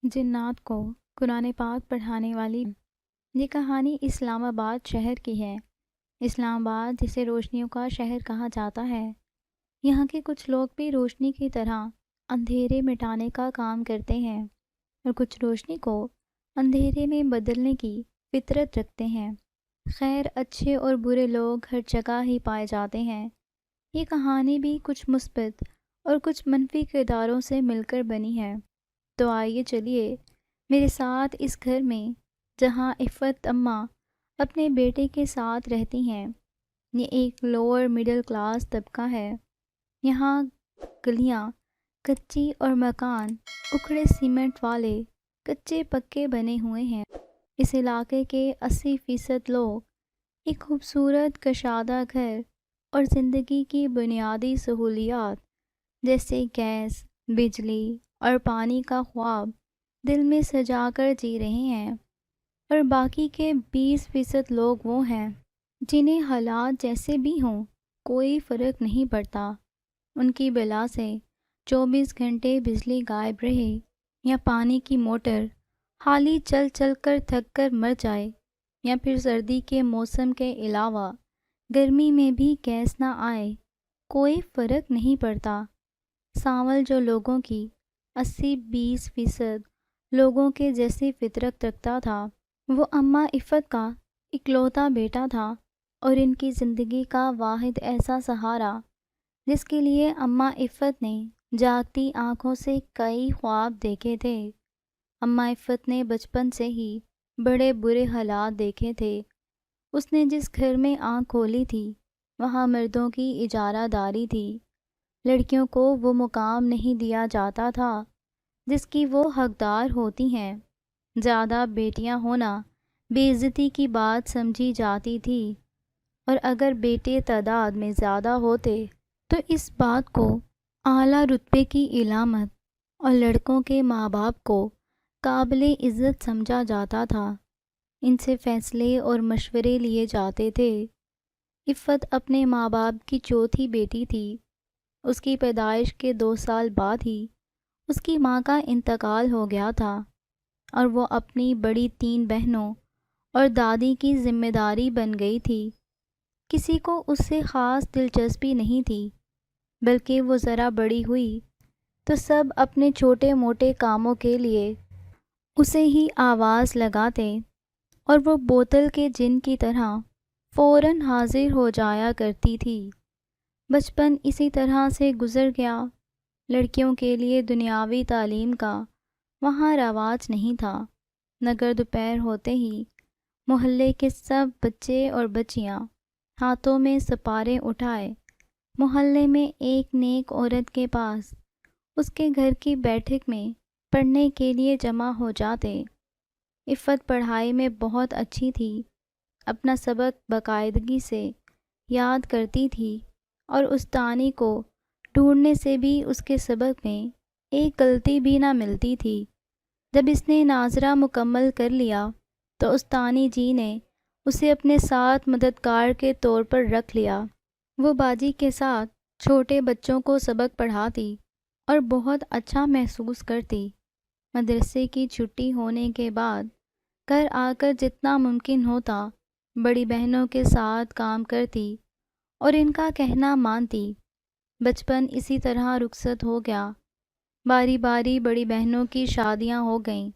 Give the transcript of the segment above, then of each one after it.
جنات کو قرآن پاک پڑھانے والی یہ کہانی اسلام آباد شہر کی ہے۔ اسلام آباد جسے روشنیوں کا شہر کہا جاتا ہے، یہاں کے کچھ لوگ بھی روشنی کی طرح اندھیرے مٹانے کا کام کرتے ہیں اور کچھ روشنی کو اندھیرے میں بدلنے کی فطرت رکھتے ہیں۔ خیر، اچھے اور برے لوگ ہر جگہ ہی پائے جاتے ہیں۔ یہ کہانی بھی کچھ مثبت اور کچھ منفی کرداروں سے مل کر بنی ہے۔ تو آئیے چلیے میرے ساتھ اس گھر میں جہاں عفت اماں اپنے بیٹے کے ساتھ رہتی ہیں۔ یہ ایک لوور مڈل کلاس طبقہ ہے۔ یہاں گلیاں کچی اور مکان اکھڑے سیمنٹ والے کچے پکے بنے ہوئے ہیں۔ اس علاقے کے 80% لوگ ایک خوبصورت کشادہ گھر اور زندگی کی بنیادی سہولیات جیسے گیس، بجلی اور پانی کا خواب دل میں سجا کر جی رہے ہیں، اور باقی کے 20% لوگ وہ ہیں جنہیں حالات جیسے بھی ہوں کوئی فرق نہیں پڑتا۔ ان کی بلا سے 24 گھنٹے بجلی غائب رہے یا پانی کی موٹر خالی چل چل کر تھک کر مر جائے، یا پھر سردی کے موسم کے علاوہ گرمی میں بھی گیس نہ آئے، کوئی فرق نہیں پڑتا۔ سانول جو لوگوں کی 80-20% لوگوں کے جیسی فطرت رکھتا تھا، وہ اماں عفت کا اکلوتا بیٹا تھا اور ان کی زندگی کا واحد ایسا سہارا جس کے لیے اماں عفت نے جاگتی آنکھوں سے کئی خواب دیکھے تھے۔ اماں عفت نے بچپن سے ہی بڑے برے حالات دیکھے تھے۔ اس نے جس گھر میں آنکھ کھولی تھی وہاں مردوں کی اجارہ داری تھی۔ لڑکیوں کو وہ مقام نہیں دیا جاتا تھا جس کی وہ حقدار ہوتی ہیں۔ زیادہ بیٹیاں ہونا بے عزتی کی بات سمجھی جاتی تھی، اور اگر بیٹے تعداد میں زیادہ ہوتے تو اس بات کو اعلیٰ رتبے کی علامت اور لڑکوں کے ماں باپ کو قابل عزت سمجھا جاتا تھا۔ ان سے فیصلے اور مشورے لیے جاتے تھے۔ عفت اپنے ماں باپ کی چوتھی بیٹی تھی۔ اس کی پیدائش کے 2 سال بعد ہی اس کی ماں کا انتقال ہو گیا تھا، اور وہ اپنی بڑی 3 بہنوں اور دادی کی ذمہ داری بن گئی تھی۔ کسی کو اس سے خاص دلچسپی نہیں تھی، بلکہ وہ ذرا بڑی ہوئی تو سب اپنے چھوٹے موٹے کاموں کے لیے اسے ہی آواز لگاتے، اور وہ بوتل کے جن کی طرح فوراً حاضر ہو جایا کرتی تھی۔ بچپن اسی طرح سے گزر گیا۔ لڑکیوں کے لیے دنیاوی تعلیم کا وہاں رواج نہیں تھا، مگر دوپہر ہوتے ہی محلے کے سب بچے اور بچیاں ہاتھوں میں سپارے اٹھائے محلے میں ایک نیک عورت کے پاس اس کے گھر کی بیٹھک میں پڑھنے کے لیے جمع ہو جاتے۔ عفت پڑھائی میں بہت اچھی تھی، اپنا سبق باقاعدگی سے یاد کرتی تھی، اور استانی کو ڈھونڈنے سے بھی اس کے سبق میں ایک غلطی بھی نہ ملتی تھی۔ جب اس نے ناظرہ مکمل کر لیا تو استانی جی نے اسے اپنے ساتھ مددگار کے طور پر رکھ لیا۔ وہ باجی کے ساتھ چھوٹے بچوں کو سبق پڑھاتی اور بہت اچھا محسوس کرتی۔ مدرسے کی چھٹی ہونے کے بعد گھر آ کر جتنا ممکن ہوتا بڑی بہنوں کے ساتھ کام کرتی اور ان کا کہنا مانتی۔ بچپن اسی طرح رخصت ہو گیا۔ باری باری بڑی بہنوں کی شادیاں ہو گئیں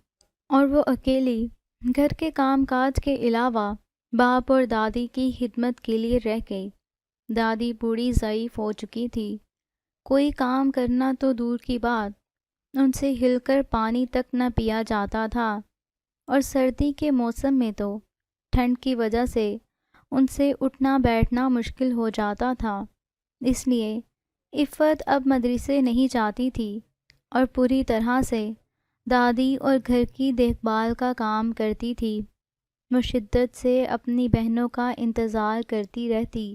اور وہ اکیلی گھر کے کام کاج کے علاوہ باپ اور دادی کی خدمت کے لیے رہ گئی۔ دادی بوڑھی ضعیف ہو چکی تھی، کوئی کام کرنا تو دور کی بات، ان سے ہل کر پانی تک نہ پیا جاتا تھا، اور سردی کے موسم میں تو ٹھنڈ کی وجہ سے ان سے اٹھنا بیٹھنا مشکل ہو جاتا تھا۔ اس لیے عفت اب مدرسے نہیں جاتی تھی اور پوری طرح سے دادی اور گھر کی دیکھ بھال کا کام کرتی تھی۔ وہ شدت سے اپنی بہنوں کا انتظار کرتی رہتی،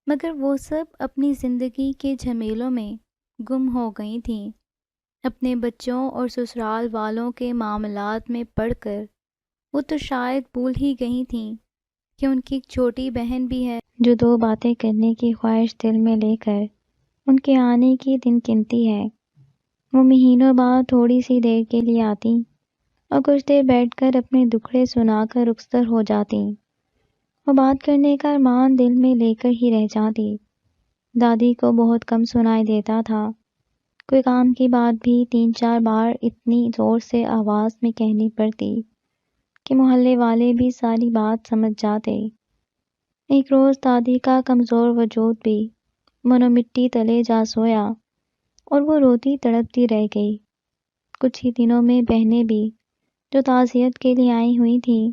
مگر وہ سب اپنی زندگی کے جھمیلوں میں گم ہو گئی تھیں۔ اپنے بچوں اور سسرال والوں کے معاملات میں پڑھ کر وہ تو شاید بھول ہی گئی تھیں کہ ان کی ایک چھوٹی بہن بھی ہے جو 2 باتیں کرنے کی خواہش دل میں لے کر ان کے آنے کی دن گنتی ہے۔ وہ مہینوں بعد تھوڑی سی دیر کے لیے آتی اور کچھ دیر بیٹھ کر اپنے دکھڑے سنا کر رخصت ہو جاتی۔ وہ بات کرنے کا ارمان دل میں لے کر ہی رہ جاتی۔ دادی کو بہت کم سنائی دیتا تھا، کوئی کام کی بات بھی 3-4 بار اتنی زور سے آواز میں کہنی پڑتی کہ محلے والے بھی ساری بات سمجھ جاتے۔ ایک روز دادی کا کمزور وجود بھی منو مٹی تلے جا سویا اور وہ روتی تڑپتی رہ گئی۔ کچھ ہی دنوں میں بہنیں بھی جو تعزیت کے لیے آئی ہوئی تھیں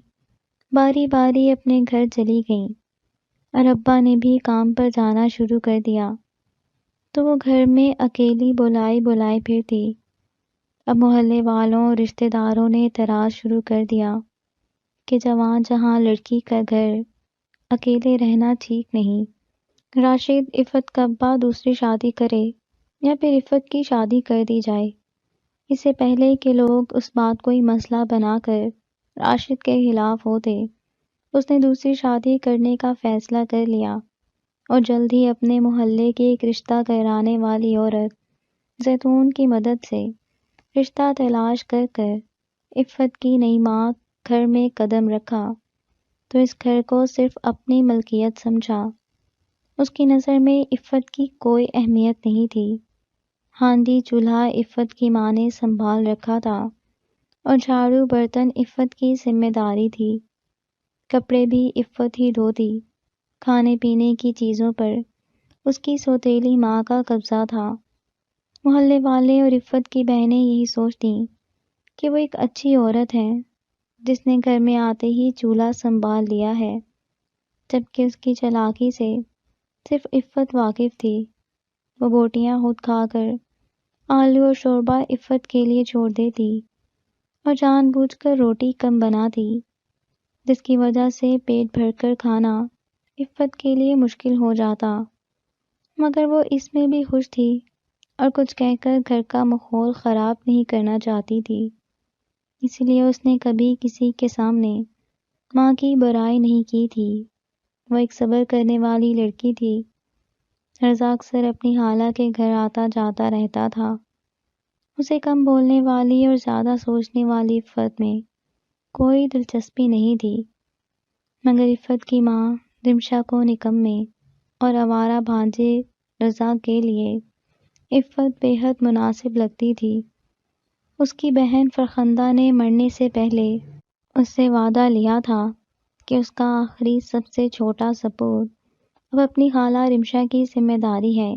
باری باری اپنے گھر چلی گئیں اور ابا نے بھی کام پر جانا شروع کر دیا، تو وہ گھر میں اکیلی بلائی پھرتی۔ اب محلے والوں اور رشتہ داروں نے اعتراض شروع کر دیا کہ جوان جہاں لڑکی کا گھر اکیلے رہنا ٹھیک نہیں۔ راشد عفت کا ابا دوسری شادی کرے یا پھر عفت کی شادی کر دی جائے۔ اس سے پہلے کہ لوگ اس بات کو ہی مسئلہ بنا کر راشد کے خلاف ہوتے، اس نے دوسری شادی کرنے کا فیصلہ کر لیا اور جلد ہی اپنے محلے کی ایک رشتہ کرانے والی عورت زیتون کی مدد سے رشتہ تلاش کر کر عفت کی نئی ماں گھر میں قدم رکھا تو اس گھر کو صرف اپنی ملکیت سمجھا۔ اس کی نظر میں عفت کی کوئی اہمیت نہیں تھی۔ ہانڈی چولہا عفت کی ماں نے سنبھال رکھا تھا اور جھاڑو برتن عفت کی ذمہ داری تھی۔ کپڑے بھی عفت ہی دھوتی۔ کھانے پینے کی چیزوں پر اس کی سوتیلی ماں کا قبضہ تھا۔ محلے والے اور عفت کی بہنیں یہی سوچتیں کہ وہ ایک اچھی عورت ہے جس نے گھر میں آتے ہی چولہا سنبھال لیا ہے، جبکہ اس کی چالاکی سے صرف عفت واقف تھی۔ وہ بوٹیاں خود کھا کر آلو اور شوربہ عفت کے لیے چھوڑ دیتی اور جان بوجھ کر روٹی کم بناتی، جس کی وجہ سے پیٹ بھر کر کھانا عفت کے لیے مشکل ہو جاتا، مگر وہ اس میں بھی خوش تھی اور کچھ کہہ کر گھر کا ماحول خراب نہیں کرنا چاہتی تھی۔ اس لیے اس نے کبھی کسی کے سامنے ماں کی برائی نہیں کی تھی۔ وہ ایک صبر کرنے والی لڑکی تھی۔ رضا اکثر اپنی خالہ کے گھر آتا جاتا رہتا تھا۔ اسے کم بولنے والی اور زیادہ سوچنے والی عفت میں کوئی دلچسپی نہیں تھی، مگر عفت کی ماں رمشا کو نکمے اور آوارہ بھانجے رضا کے لیے عفت بے حد مناسب لگتی تھی۔ اس کی بہن فرخندہ نے مرنے سے پہلے اس سے وعدہ لیا تھا کہ اس کا آخری سب سے چھوٹا سپوت اب اپنی خالہ رمشا کی ذمہ داری ہے۔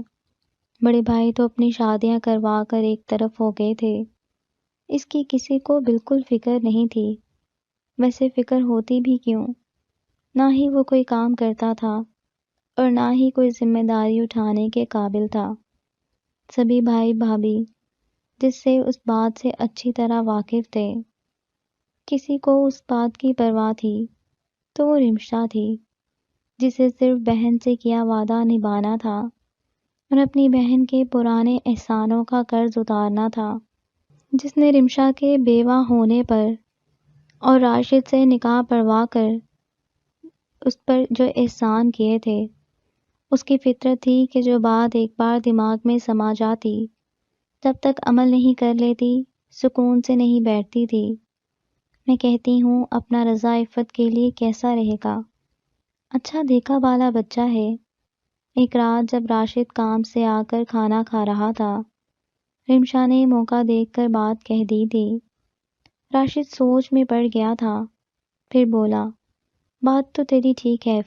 بڑے بھائی تو اپنی شادیاں کروا کر ایک طرف ہو گئے تھے، اس کی کسی کو بالکل فکر نہیں تھی۔ ویسے فکر ہوتی بھی کیوں، نہ ہی وہ کوئی کام کرتا تھا اور نہ ہی کوئی ذمہ داری اٹھانے کے قابل تھا۔ سبھی بھائی بھابھی جس سے اس بات سے اچھی طرح واقف تھے، کسی کو اس بات کی پرواہ تھی تو وہ رمشا تھی، جسے صرف بہن سے کیا وعدہ نبھانا تھا اور اپنی بہن کے پرانے احسانوں کا قرض اتارنا تھا۔ جس نے رمشا کے بیوہ ہونے پر اور راشد سے نکاح پڑھوا کر اس پر جو احسان کیے تھے، اس کی فطرت تھی کہ جو بات ایک بار دماغ میں سما جاتی، جب تک عمل نہیں کر لیتی سکون سے نہیں بیٹھتی تھی۔ میں کہتی ہوں اپنا رضا عفت کے لیے کیسا رہے گا، اچھا دیکھا بالا بچہ ہے۔ ایک رات جب راشد کام سے آ کر کھانا کھا رہا تھا، رمشا نے موقع دیکھ کر بات کہہ دی تھی۔ راشد سوچ میں پڑ گیا تھا، پھر بولا، بات تو تیری ٹھیک ہے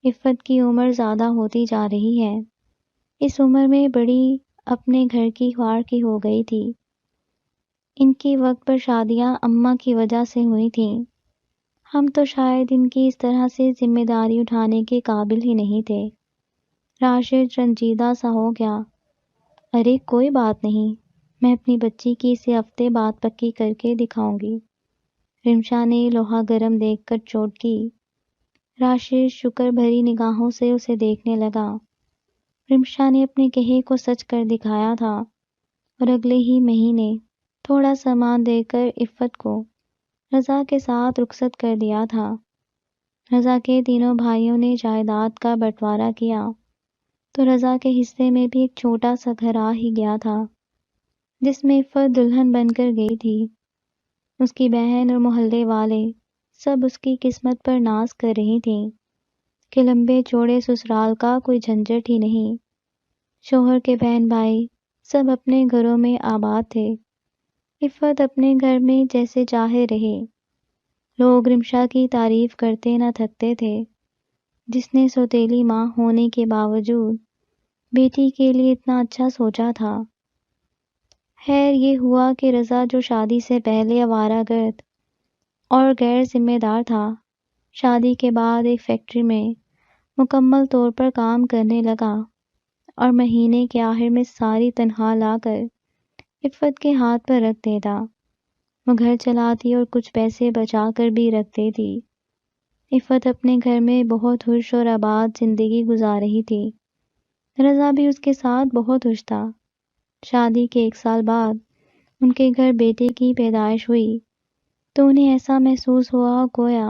عفت کی عمر زیادہ ہوتی جا رہی ہے۔ اس عمر میں بڑی اپنے گھر کی خوار کی ہو گئی تھی۔ ان کی وقت پر شادیاں اماں کی وجہ سے ہوئی تھیں۔ ہم تو شاید ان کی اس طرح سے ذمہ داری اٹھانے کے قابل ہی نہیں تھے۔ راشد رنجیدہ سا ہو گیا۔ ارے کوئی بات نہیں، میں اپنی بچی کی اسے ہفتے بعد پکی کر کے دکھاؤں گی۔ رمشا نے لوہا گرم دیکھ کر چوٹ کی۔ راشد شکر بھری نگاہوں سے اسے دیکھنے لگا۔ رمشا نے اپنے کہے کو سچ کر دکھایا تھا اور اگلے ہی مہینے تھوڑا سامان دے کر عفت کو رضا کے ساتھ رخصت کر دیا تھا۔ رضا کے تینوں بھائیوں نے جائیداد کا بٹوارا کیا تو رضا کے حصے میں بھی ایک چھوٹا سا گھر آ ہی گیا تھا، جس میں عفت دلہن بن کر گئی تھی۔ اس کی بہن اور محلے والے سب اس کی قسمت پر ناز کر رہی تھیں کہ لمبے چوڑے سسرال کا کوئی جھنجھٹ ہی نہیں۔ شوہر کے بہن بھائی سب اپنے گھروں میں آباد تھے۔ عفت اپنے گھر میں جیسے چاہے رہے۔ لوگ رمشا کی تعریف کرتے نہ تھکتے تھے، جس نے سوتیلی ماں ہونے کے باوجود بیٹی کے لیے اتنا اچھا سوچا تھا۔ خیر یہ ہوا کہ رضا جو شادی سے پہلے آوارہ گرد اور غیر ذمہ دار تھا، شادی کے بعد ایک فیکٹری میں مکمل طور پر کام کرنے لگا اور مہینے کے آخر میں ساری تنخواہ لا کر عفت کے ہاتھ پر رکھ دیتا۔ وہ گھر چلاتی اور کچھ پیسے بچا کر بھی رکھتی تھی۔ عفت اپنے گھر میں بہت خوش اور آباد زندگی گزار رہی تھی۔ رضا بھی اس کے ساتھ بہت خوش تھا۔ شادی کے 1 سال بعد ان کے گھر بیٹے کی پیدائش ہوئی تو انہیں ایسا محسوس ہوا گویا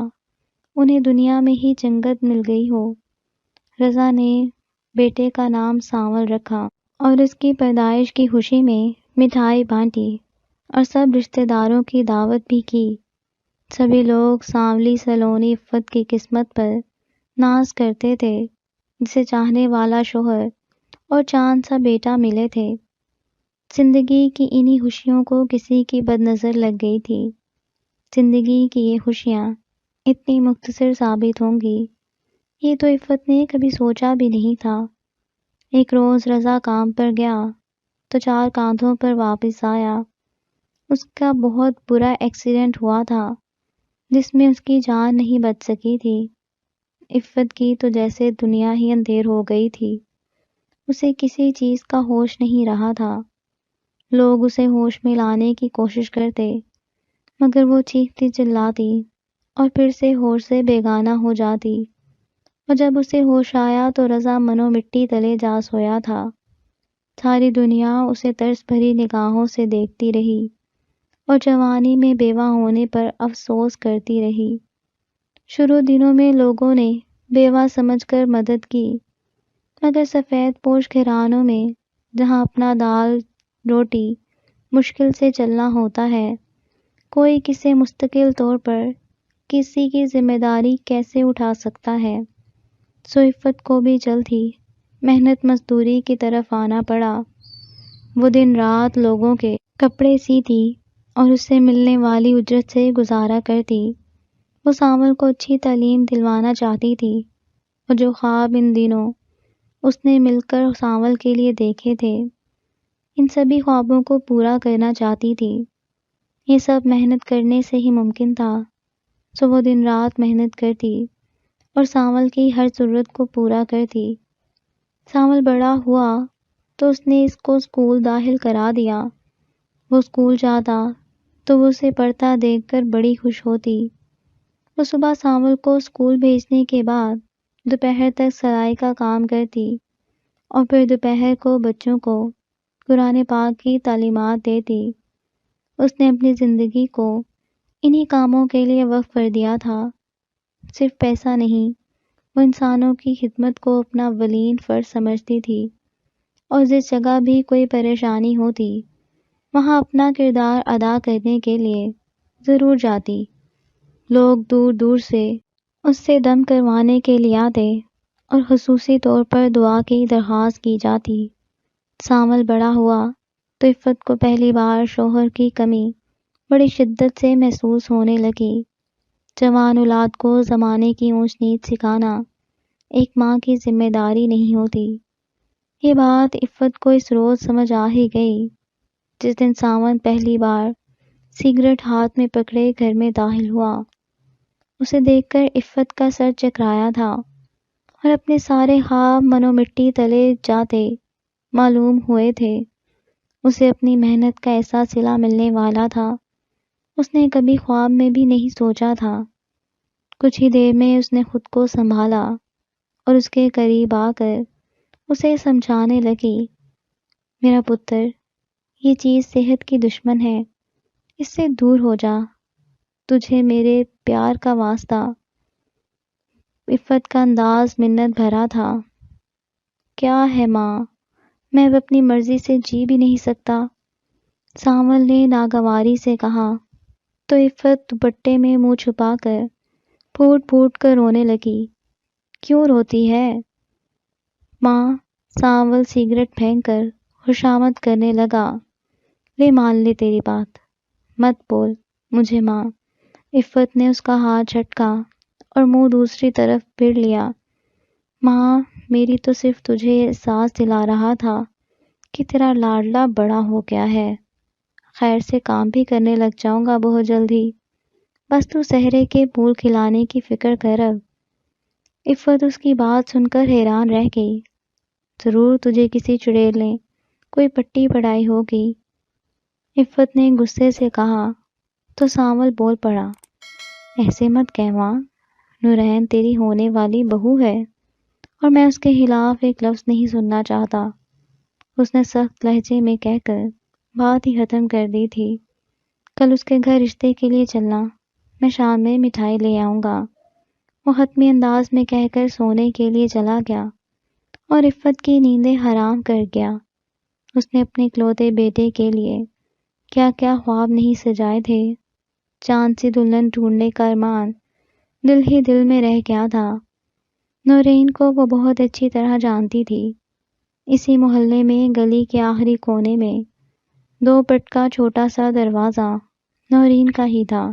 انہیں دنیا میں ہی جنت مل گئی ہو۔ رضا نے بیٹے کا نام سانول رکھا اور اس کی پیدائش کی خوشی میں مٹھائی بانٹی اور سب رشتہ داروں کی دعوت بھی کی۔ سبھی لوگ سانولی سلونی عفت کی قسمت پر ناز کرتے تھے، جسے چاہنے والا شوہر اور چاند سا بیٹا ملے تھے۔ زندگی کی انہی خوشیوں کو کسی کی بد نظر لگ گئی تھی۔ زندگی کی یہ خوشیاں اتنی مختصر ثابت ہوں گی، یہ تو عفت نے کبھی سوچا بھی نہیں تھا۔ ایک روز رضا کام پر گیا تو 4 کاندھوں پر واپس آیا۔ اس کا بہت برا ایکسیڈنٹ ہوا تھا جس میں اس کی جان نہیں بچ سکی تھی۔ عفت کی تو جیسے دنیا ہی اندھیر ہو گئی تھی۔ اسے کسی چیز کا ہوش نہیں رہا تھا۔ لوگ اسے ہوش میں لانے کی کوشش کرتے مگر وہ چیختی چلاتی اور پھر سے ہوش سے بیگانہ ہو جاتی، اور جب اسے ہوش آیا تو رضا منو مٹی تلے جا سویا تھا۔ ساری دنیا اسے ترس بھری نگاہوں سے دیکھتی رہی اور جوانی میں بیوہ ہونے پر افسوس کرتی رہی۔ شروع دنوں میں لوگوں نے بیوہ سمجھ کر مدد کی، مگر سفید پوش گھرانوں میں جہاں اپنا دال روٹی مشکل سے چلنا ہوتا ہے، کوئی کسی مستقل طور پر کسی کی ذمہ داری کیسے اٹھا سکتا ہے؟ سو عفت کو بھی جلد ہی محنت مزدوری کی طرف آنا پڑا۔ وہ دن رات لوگوں کے کپڑے سیتی اور اس سے ملنے والی اجرت سے گزارا کرتی۔ وہ سانول کو اچھی تعلیم دلوانا چاہتی تھی، اور جو خواب ان دنوں اس نے مل کر سانول کے لیے دیکھے تھے، ان سبھی خوابوں کو پورا کرنا چاہتی تھی۔ یہ سب محنت کرنے سے ہی ممکن تھا۔ سو وہ دن رات محنت کرتی اور سانول کی ہر ضرورت کو پورا کرتی۔ سانول بڑا ہوا تو اس نے اس کو اسکول داخل کرا دیا۔ وہ اسکول جاتا تو وہ اسے پڑھتا دیکھ کر بڑی خوش ہوتی۔ وہ صبح سانول کو اسکول بھیجنے کے بعد دوپہر تک سلائی کا کام کرتی اور پھر دوپہر کو بچوں کو قرآن پاک کی تعلیمات دیتی۔ اس نے اپنی زندگی کو انہی کاموں کے لیے وقف کر دیا تھا۔ صرف پیسہ نہیں، وہ انسانوں کی خدمت کو اپنا اولین فرض سمجھتی تھی، اور جس جگہ بھی کوئی پریشانی ہوتی وہاں اپنا کردار ادا کرنے کے لیے ضرور جاتی۔ لوگ دور دور سے اس سے دم کروانے کے لیے آتے اور خصوصی طور پر دعا کی درخواست کی جاتی۔ سانول بڑا ہوا تو عفت کو پہلی بار شوہر کی کمی بڑی شدت سے محسوس ہونے لگی۔ جوان اولاد کو زمانے کی اونچ نیچ سکھانا ایک ماں کی ذمہ داری نہیں ہوتی۔ یہ بات عفت کو اس روز سمجھ آ ہی گئی جس دن ساون پہلی بار سگریٹ ہاتھ میں پکڑے گھر میں داخل ہوا۔ اسے دیکھ کر عفت کا سر چکرایا تھا اور اپنے سارے خواب منو مٹی تلے جاتے معلوم ہوئے تھے۔ اسے اپنی محنت کا ایسا صلہ ملنے والا تھا، اس نے کبھی خواب میں بھی نہیں سوچا تھا۔ کچھ ہی دیر میں اس نے خود کو سنبھالا اور اس کے قریب آ کر اسے سمجھانے لگی، میرا پتر، یہ چیز صحت کی دشمن ہے، اس سے دور ہو جا، تجھے میرے پیار کا واسطہ۔ عفت کا انداز منت بھرا تھا۔ کیا ہے ماں، میں اب اپنی مرضی سے جی بھی نہیں سکتا، سانول نے ناگواری سے کہا۔ تو عفت دوپٹے میں منہ چھپا کر پھوٹ پھوٹ کر رونے لگی۔ کیوں روتی ہے؟ ماں سانول سگریٹ پھینک کر خوشامد کرنے لگا۔ لے مان لے تیری بات، مت بول مجھے ماں۔ عفت نے اس کا ہاتھ جھٹکا اور منہ دوسری طرف پھیر لیا۔ ماں میری تو صرف تجھے یہ احساس دلا رہا تھا کہ تیرا لاڈلا بڑا ہو گیا ہے، خیر سے کام بھی کرنے لگ جاؤں گا بہت جلدی، بس تو سحرے کے پھول کھلانے کی فکر کر اب۔ عفت اس کی بات سن کر حیران رہ گئی۔ ضرور تجھے کسی چڑیل نے کوئی پٹی پڑھائی ہوگی، عفت نے غصے سے کہا۔ تو سانول بول پڑا، ایسے مت کہہ ماں، نورین تیری ہونے والی بہو ہے اور میں اس کے خلاف ایک لفظ نہیں سننا چاہتا۔ اس نے سخت لہجے میں کہہ کر بات ہی ختم کر دی تھی۔ کل اس کے گھر رشتے کے لیے چلنا، میں شام میں مٹھائی لے آؤں گا۔ وہ حتمی انداز میں کہہ کر سونے کے لیے چلا گیا اور عفت کی نیندیں حرام کر گیا۔ اس نے اپنے اکلوتے بیٹے کے لیے کیا کیا خواب نہیں سجائے تھے۔ چاند سی دلہن ڈھونڈنے کا ارمان دل ہی دل میں رہ گیا تھا۔ نورین کو وہ بہت اچھی طرح جانتی تھی۔ اسی محلے میں گلی کے آخری کونے میں 2 فٹ کا چھوٹا سا دروازہ نورین کا ہی تھا۔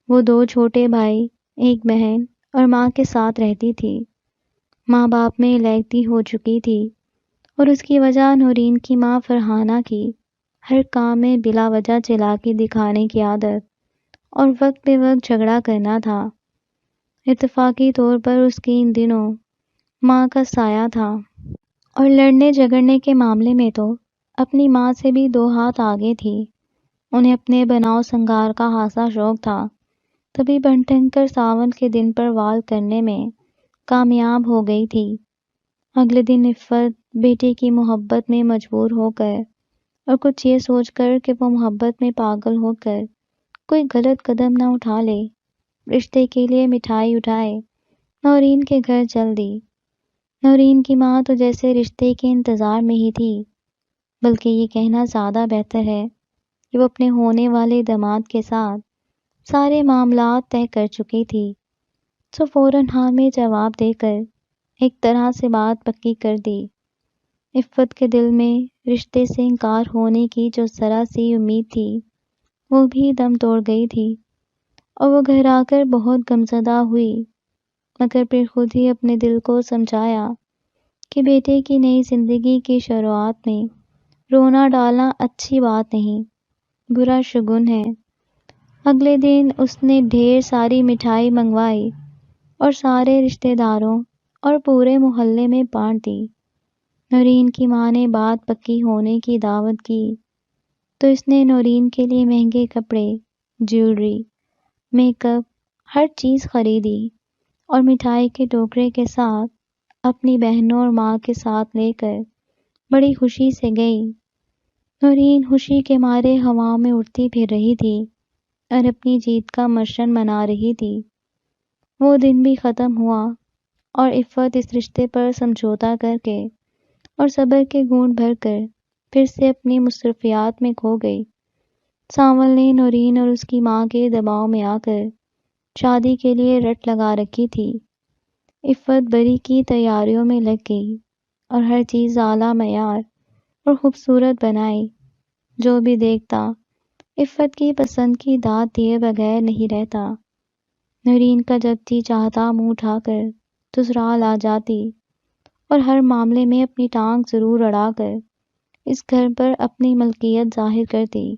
وہ 2 چھوٹے بھائی، ایک بہن اور ماں کے ساتھ رہتی تھی۔ ماں باپ میں علیحدگی ہو چکی تھی اور اس کی وجہ نورین کی ماں فرحانہ کی ہر کام میں بلا وجہ چلاکی دکھانے کی عادت اور وقت بے وقت جھگڑا کرنا تھا۔ اتفاقی طور پر اس کی ان دنوں ماں کا سایہ تھا اور لڑنے جھگڑنے کے معاملے میں تو اپنی ماں سے بھی 2 ہاتھ آگے تھی۔ انہیں اپنے بناؤ سنگار کا خاصا شوق تھا، تبھی بن ٹھن کر ساون کے دن پر وال کرنے میں کامیاب ہو گئی تھی۔ اگلے دن عفت بیٹے کی محبت میں مجبور ہو کر اور کچھ یہ سوچ کر کہ وہ محبت میں پاگل ہو کر کوئی غلط قدم نہ اٹھا لے، رشتے کے لیے مٹھائی اٹھائے نورین کے گھر چل دی۔ نورین کی ماں تو جیسے رشتے کے انتظار میں ہی تھی، بلکہ یہ کہنا زیادہ بہتر ہے کہ وہ اپنے ہونے والے داماد کے ساتھ سارے معاملات طے کر چکی تھی۔ تو فوراً ہاں میں جواب دے کر ایک طرح سے بات پکی کر دی۔ عفت کے دل میں رشتے سے انکار ہونے کی جو ذرا سی امید تھی وہ بھی دم توڑ گئی تھی اور وہ گھر آ کر بہت غمزدہ ہوئی، مگر پھر خود ہی اپنے دل کو سمجھایا کہ بیٹے کی نئی زندگی کی شروعات میں رونا ڈالنا اچھی بات نہیں، برا شگن ہے۔ اگلے دن اس نے ڈھیر ساری مٹھائی منگوائی اور سارے رشتہ داروں اور پورے محلے میں بانٹ دی۔ نورین کی ماں نے بات پکی ہونے کی دعوت کی تو اس نے نورین کے لیے مہنگے کپڑے، جیولری، میک اپ، ہر چیز خریدی اور مٹھائی کے ٹوکرے کے ساتھ اپنی بہنوں اور ماں کے ساتھ لے کر بڑی خوشی سے گئی۔ نورین خوشی کے مارے ہواؤں میں اڑتی پھر رہی تھی اور اپنی جیت کا جشن منا رہی تھی۔ وہ دن بھی ختم ہوا اور عفت اس رشتے پر سمجھوتا کر کے اور صبر کے گھونٹ بھر کر پھر سے اپنی مصروفیات میں کھو گئی۔ سانول نے نورین اور اس کی ماں کے دباؤ میں آ کر شادی کے لیے رٹ لگا رکھی تھی۔ عفت بری کی تیاریوں میں لگ گئی اور ہر چیز اعلیٰ معیار اور خوبصورت بنائی۔ جو بھی دیکھتا عفت کی پسند کی داد دیے بغیر نہیں رہتا۔ نورین کا جب جی چاہتا منہ اٹھا کر سسرال آ جاتی اور ہر معاملے میں اپنی ٹانگ ضرور اڑا کر اس گھر پر اپنی ملکیت ظاہر کرتی۔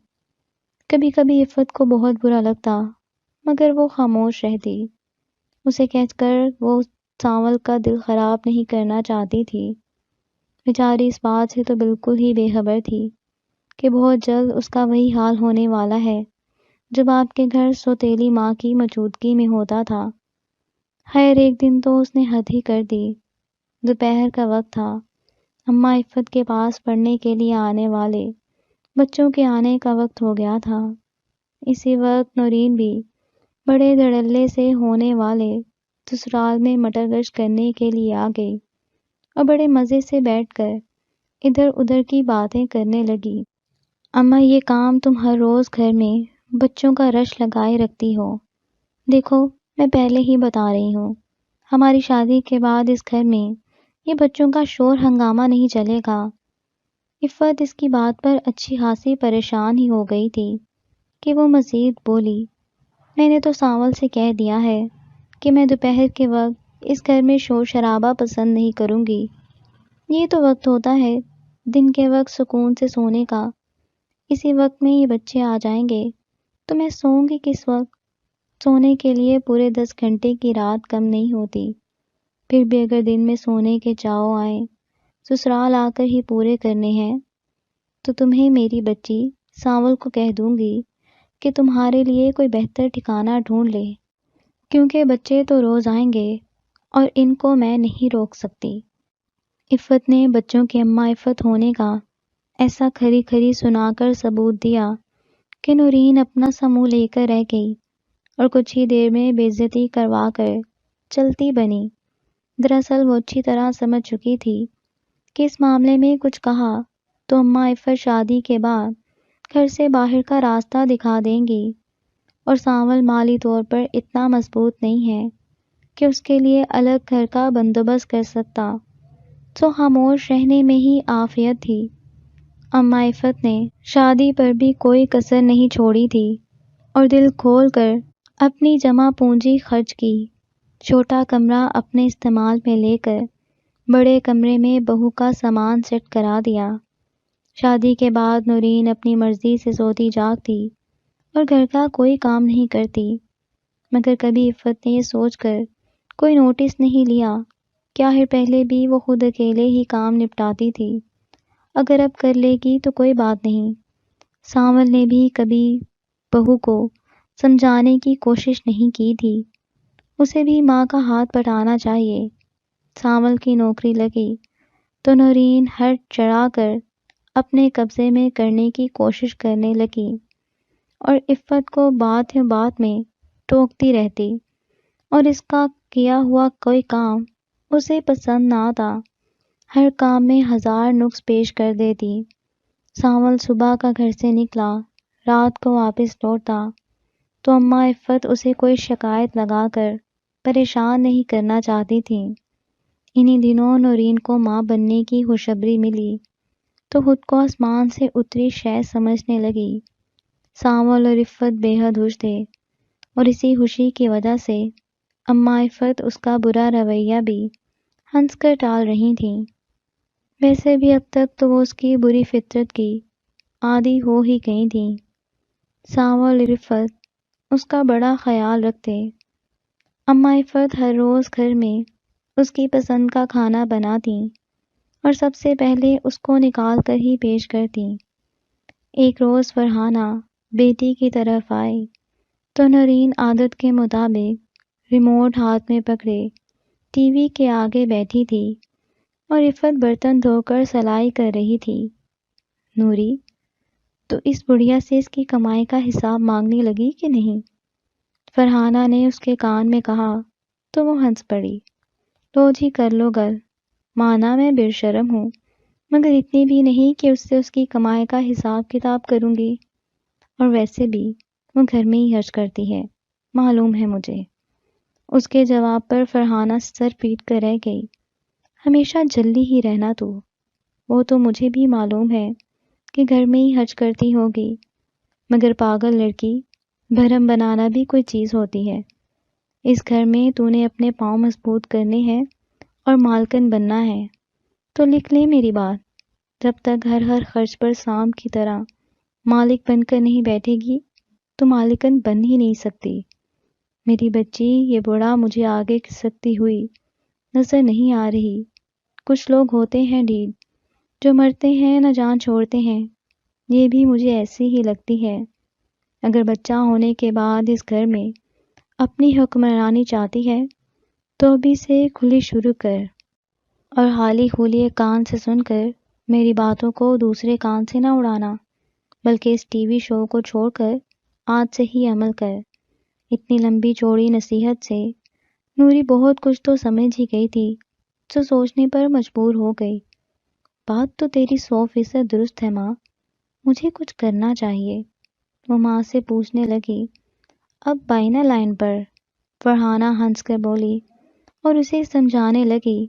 کبھی کبھی عفت کو بہت برا لگتا مگر وہ خاموش رہتی۔ اسے کہہ کر وہ سانول کا دل خراب نہیں کرنا چاہتی تھی۔ بیچاری اس بات سے تو بالکل ہی بے خبر تھی کہ بہت جلد اس کا وہی حال ہونے والا ہے جو باپ کے گھر سوتیلی ماں کی موجودگی میں ہوتا تھا۔ خیر ایک دن تو اس نے حد ہی کر دی۔ دوپہر کا وقت تھا۔ اماں عفت کے پاس پڑھنے کے لیے آنے والے بچوں کے آنے کا وقت ہو گیا تھا۔ اسی وقت نورین بھی بڑے دھڑلے سے ہونے والے سسرال میں مٹر گشت کرنے کے لیے آ گئی اور بڑے مزے سے بیٹھ کر ادھر ادھر کی باتیں کرنے لگی۔ اماں یہ کام تم ہر روز گھر میں بچوں کا رش لگائے رکھتی ہو۔ دیکھو، میں پہلے ہی بتا رہی ہوں، ہماری شادی کے بعد اس گھر میں یہ بچوں کا شور ہنگامہ نہیں چلے گا۔ عفت اس کی بات پر اچھی خاصی پریشان ہی ہو گئی تھی کہ وہ مزید بولی، میں نے تو سانول سے کہہ دیا ہے کہ میں دوپہر کے وقت اس گھر میں شور شرابہ پسند نہیں کروں گی۔ یہ تو وقت ہوتا ہے دن کے وقت سکون سے سونے کا، اسی وقت میں یہ بچے آ جائیں گے تو میں سوؤں گی کس وقت؟ سونے کے لیے پورے 10 گھنٹے کی رات کم نہیں ہوتی، پھر بھی اگر دن میں سونے کے چاؤ آئیں سسرال آ کر ہی پورے کرنے ہیں تو تمہیں میری بچی سانول کو کہہ دوں گی کہ تمہارے لیے کوئی بہتر ٹھکانہ ڈھونڈ لے، کیونکہ بچے تو روز آئیں گے اور ان کو میں نہیں روک سکتی۔ عفت نے بچوں کی اماں عفت ہونے کا ایسا کھری کھری سنا کر ثبوت دیا کہ نورین اپنا سا منہ لے کر رہ گئی اور کچھ ہی دیر میں بے عزتی کروا کر چلتی بنی۔ دراصل وہ اچھی طرح سمجھ چکی تھی کہ اس معاملے میں کچھ کہا تو اماں عفت شادی کے بعد گھر سے باہر کا راستہ دکھا دیں گی، اور سانول مالی طور پر اتنا مضبوط نہیں ہے کہ اس کے لیے الگ گھر کا بندوبست کر سکتا، تو خاموش رہنے میں ہی عافیت تھی۔ اماں عفت نے شادی پر بھی کوئی کسر نہیں چھوڑی تھی اور دل کھول کر اپنی جمع پونجی خرچ کی۔ چھوٹا کمرہ اپنے استعمال میں لے کر بڑے کمرے میں بہو کا سامان سیٹ کرا دیا۔ شادی کے بعد نورین اپنی مرضی سے سوتی جاگتی اور گھر کا کوئی کام نہیں کرتی، مگر کبھی عفت نے یہ سوچ کر کوئی نوٹس نہیں لیا کہ آخر پہلے بھی وہ خود اکیلے ہی کام نپٹاتی تھی، اگر اب کر لے گی تو کوئی بات نہیں۔ سانول نے بھی کبھی بہو کو سمجھانے کی کوشش نہیں کی تھی، اسے بھی ماں کا ہاتھ بٹانا چاہیے۔ سانول کی نوکری لگی تو نورین ہٹ چڑھا کر اپنے قبضے میں کرنے کی کوشش کرنے لگی اور عفت کو بات بات میں ٹوکتی رہتی، اور اس کا کیا ہوا کوئی کام اسے پسند نہ آتا، ہر کام میں ہزار نقص پیش کر دیتی۔ سانول صبح کا گھر سے نکلا، رات کو واپس لوٹا تو اماں عفت اسے کوئی شکایت لگا کر پریشان نہیں کرنا چاہتی تھیں۔ انہی دنوں نورین کو ماں بننے کی خوشخبری ملی تو خود کو آسمان سے اتری شے سمجھنے لگی۔ سانول اور عفت بے حد خوش تھے، اور اسی خوشی کی وجہ سے اماں عفت اس کا برا رویہ بھی ہنس کر ٹال رہی تھیں۔ ویسے بھی اب تک تو وہ اس کی بری فطرت کی عادی ہو ہی گئی تھیں۔ سانول اور عفت اس کا بڑا خیال رکھتے۔ اماں عفت ہر روز گھر میں اس کی پسند کا کھانا بناتیں اور سب سے پہلے اس کو نکال کر ہی پیش کرتیں۔ ایک روز فرحانہ بیٹی کی طرف آئی تو نورین عادت کے مطابق ریموٹ ہاتھ میں پکڑے ٹی وی کے آگے بیٹھی تھی اور عفت برتن دھو کر سلائی کر رہی تھی۔ نوری، تو اس بڑھیا سے اس کی کمائی کا حساب مانگنے لگی کہ نہیں؟ فرحانہ نے اس کے کان میں کہا تو وہ ہنس پڑی۔ لو جی کر لو گل، مانا میں بے شرم ہوں، مگر اتنی بھی نہیں کہ اس سے اس کی کمائی کا حساب کتاب کروں گی، اور ویسے بھی وہ گھر میں ہی خرچ کرتی ہے، معلوم ہے مجھے۔ اس کے جواب پر فرحانہ سر پیٹ کر رہ گئی۔ ہمیشہ جلدی ہی رہنا تو، وہ تو مجھے بھی معلوم ہے کہ گھر میں ہی خرچ کرتی ہوگی، مگر پاگل لڑکی، بھرم بنانا بھی کوئی چیز ہوتی ہے۔ اس گھر میں تو نے اپنے پاؤں مضبوط کرنے ہیں اور مالکن بننا ہے، تو لکھ لے میری بات، جب تک ہر خرچ پر سانپ کی طرح مالک بن کر نہیں بیٹھے گی تو مالکن بن ہی نہیں سکتی۔ میری بچی، یہ بوڑھا مجھے آگے کھسکتی ہوئی نظر نہیں آ رہی۔ کچھ لوگ ہوتے ہیں ڈھیل، جو مرتے ہیں نہ جان چھوڑتے ہیں، یہ بھی مجھے ایسی ہی لگتی ہے۔ اگر بچہ ہونے کے بعد اس گھر میں اپنی حکمرانی چاہتی ہے تو ابھی سے کھلی شروع کر، اور خالی خولی کان سے سن کر میری باتوں کو دوسرے کان سے نہ اڑانا، بلکہ اس ٹی وی شو کو چھوڑ کر آج سے ہی عمل کر۔ اتنی لمبی چوڑی نصیحت سے نوری بہت کچھ تو سمجھ ہی گئی تھی، جو سوچنے پر مجبور ہو گئی۔ بات تو تیری 100% درست ہے ماں، مجھے کچھ کرنا چاہیے، وہ ماں سے پوچھنے لگی۔ اب بائنا لائن پر فرحانہ ہنس کر بولی اور اسے سمجھانے لگی،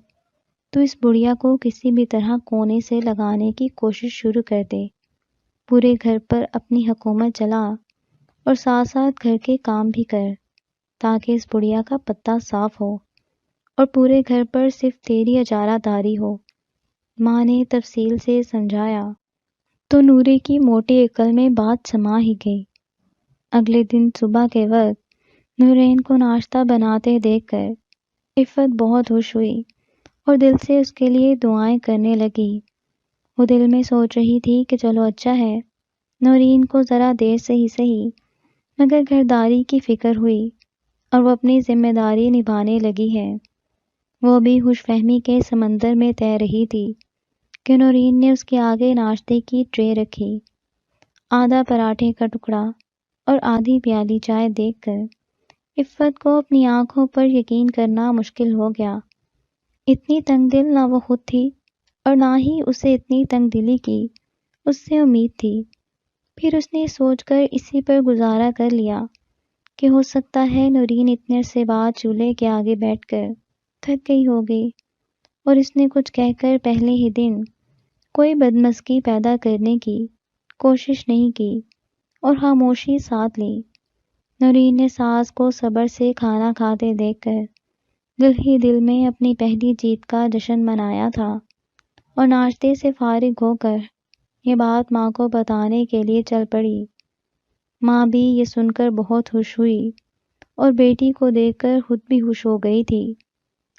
تو اس بڑھیا کو کسی بھی طرح کونے سے لگانے کی کوشش شروع کر دے، پورے گھر پر اپنی حکومت چلا اور ساتھ ساتھ گھر کے کام بھی کر، تاکہ اس بڑھیا کا پتہ صاف ہو اور پورے گھر پر صرف تیری اجارہ داری ہو۔ ماں نے تفصیل سے سمجھایا تو نوری کی موٹی عقل میں بات سما ہی گئی۔ اگلے دن صبح کے وقت نورین کو ناشتہ بناتے دیکھ کر عفت بہت خوش ہوئی اور دل سے اس کے لیے دعائیں کرنے لگی۔ وہ دل میں سوچ رہی تھی کہ چلو اچھا ہے، نورین کو ذرا دیر سے ہی صحیح مگر گھرداری کی فکر ہوئی اور وہ اپنی ذمہ داری نبھانے لگی ہے۔ وہ بھی خوش فہمی کے سمندر میں تیر رہی تھی کہ نورین نے اس کے آگے ناشتے کی ٹرے رکھی۔ آدھا پراٹھے کا ٹکڑا اور آدھی پیالی چائے دیکھ کر عفت کو اپنی آنکھوں پر یقین کرنا مشکل ہو گیا۔ اتنی تنگ دل نہ وہ خود تھی اور نہ ہی اسے اتنی تنگ دلی کی اس سے امید تھی۔ پھر اس نے سوچ کر اسی پر گزارا کر لیا کہ ہو سکتا ہے نورین اتنے عرصے بعد چولہے کے آگے بیٹھ کر تھک گئی ہوگی اور اس نے کچھ کہہ کر پہلے ہی دن کوئی بدمزگی پیدا کرنے کی کوشش نہیں کی اور خاموشی ساتھ لی۔ نورین نے ساس کو صبر سے کھانا کھاتے دیکھ کر دل ہی دل میں اپنی پہلی جیت کا جشن منایا تھا اور ناشتے سے فارغ ہو کر یہ بات ماں کو بتانے کے لیے چل پڑی۔ ماں بھی یہ سن کر بہت خوش ہوئی اور بیٹی کو دیکھ کر خود بھی خوش ہو گئی تھی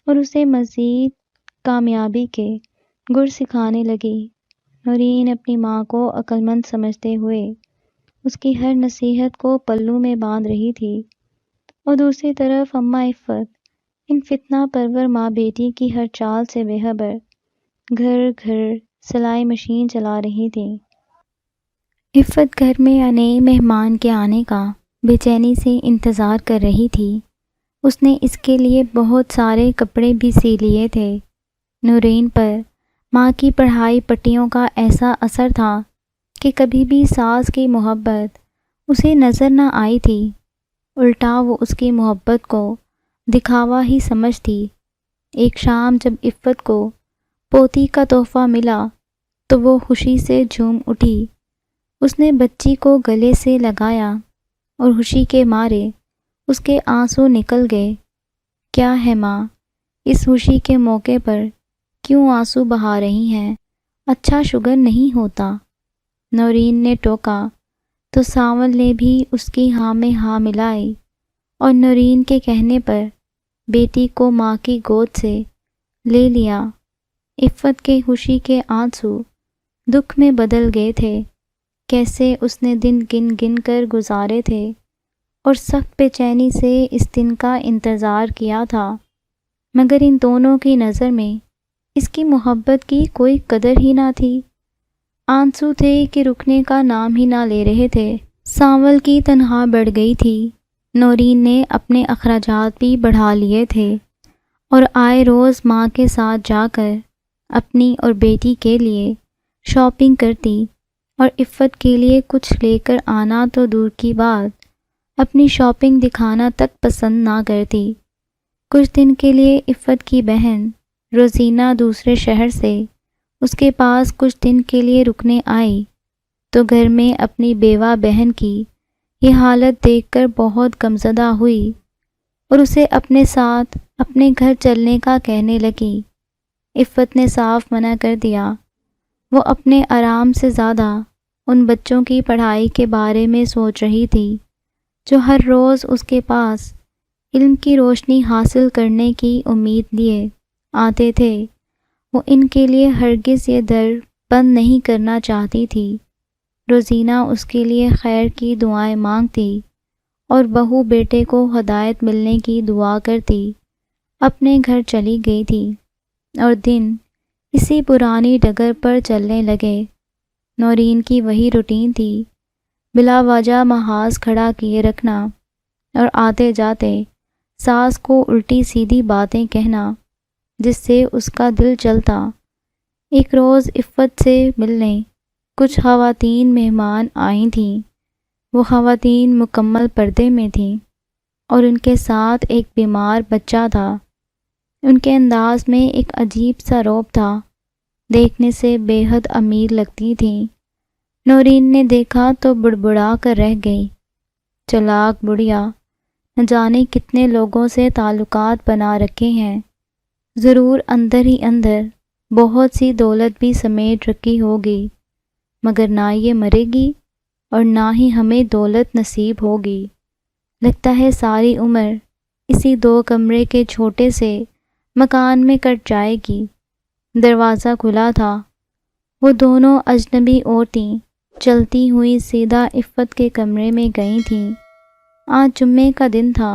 اور اسے مزید کامیابی کے گر سکھانے لگی۔ نورین اپنی ماں کو عقل مند سمجھتے ہوئے اس کی ہر نصیحت کو پلو میں باندھ رہی تھی اور دوسری طرف اماں عفت ان فتنہ پرور ماں بیٹی کی ہر چال سے بے خبر گھر گھر سلائی مشین چلا رہی تھی۔ عفت گھر میں نئے مہمان کے آنے کا بے چینی سے انتظار کر رہی تھی۔ اس نے اس کے لیے بہت سارے کپڑے بھی سی لیے تھے۔ نورین پر ماں کی پڑھائی پٹیوں کا ایسا اثر تھا کہ کبھی بھی ساس کی محبت اسے نظر نہ آئی تھی، الٹا وہ اس کی محبت کو دکھاوا ہی سمجھتی۔ ایک شام جب عفت کو پوتی کا تحفہ ملا تو وہ خوشی سے جھوم اٹھی۔ اس نے بچی کو گلے سے لگایا اور خوشی کے مارے اس کے آنسو نکل گئے۔ کیا ہے ماں، اس خوشی کے موقع پر کیوں آنسو بہا رہی ہیں؟ اچھا شوگر نہیں ہوتا؟ نورین نے ٹوکا تو سانول نے بھی اس کی ہاں میں ہاں ملائی اور نورین کے کہنے پر بیٹی کو ماں کی گود سے لے لیا۔ عفت کے خوشی کے آنسو دکھ میں بدل گئے تھے۔ کیسے اس نے دن گن گن کر گزارے تھے اور سخت بے چینی سے اس دن کا انتظار کیا تھا، مگر ان دونوں کی نظر میں اس کی محبت کی کوئی قدر ہی نہ تھی۔ آنسو تھے کہ رکنے کا نام ہی نہ لے رہے تھے۔ سانول کی تنخواہ بڑھ گئی تھی۔ نورین نے اپنے اخراجات بھی بڑھا لیے تھے اور آئے روز ماں کے ساتھ جا کر اپنی اور بیٹی کے لیے شاپنگ کرتی اور عفت کے لیے کچھ لے کر آنا تو دور کی بات، اپنی شاپنگ دکھانا تک پسند نہ کرتی۔ کچھ دن کے لیے عفت کی بہن روزینہ دوسرے شہر سے اس کے پاس کچھ دن کے لیے رکنے آئی تو گھر میں اپنی بیوہ بہن کی یہ حالت دیکھ کر بہت غمزدہ ہوئی اور اسے اپنے ساتھ اپنے گھر چلنے کا کہنے لگی۔ عفت نے صاف منع کر دیا۔ وہ اپنے آرام سے زیادہ ان بچوں کی پڑھائی کے بارے میں سوچ رہی تھی جو ہر روز اس کے پاس علم کی روشنی حاصل کرنے کی امید لیے آتے تھے۔ وہ ان کے لیے ہرگز یہ در بند نہیں کرنا چاہتی تھی۔ روزینہ اس کے لیے خیر کی دعائیں مانگتی اور بہو بیٹے کو ہدایت ملنے کی دعا کرتی اپنے گھر چلی گئی تھی اور دن اسی پرانی ڈگر پر چلنے لگے۔ نورین کی وہی روٹین تھی، بلا وجہ محاذ کھڑا کیے رکھنا اور آتے جاتے ساس کو الٹی سیدھی باتیں کہنا جس سے اس کا دل چلتا۔ ایک روز عفت سے ملنے کچھ خواتین مہمان آئی تھیں۔ وہ خواتین مکمل پردے میں تھیں اور ان کے ساتھ ایک بیمار بچہ تھا۔ ان کے انداز میں ایک عجیب سا رعب تھا، دیکھنے سے بے حد امیر لگتی تھیں۔ نورین نے دیکھا تو بڑبڑا کر رہ گئی، چلاک بڑھیا، نہ جانے کتنے لوگوں سے تعلقات بنا رکھے ہیں، ضرور اندر ہی اندر بہت سی دولت بھی سمیٹ رکھی ہوگی، مگر نہ یہ مرے گی اور نہ ہی ہمیں دولت نصیب ہوگی۔ لگتا ہے ساری عمر اسی 2 کمرے کے چھوٹے سے مکان میں کٹ جائے گی۔ دروازہ کھلا تھا، وہ دونوں اجنبی عورتیں چلتی ہوئی سیدھا عفت کے کمرے میں گئی تھیں۔ آج جمعے کا دن تھا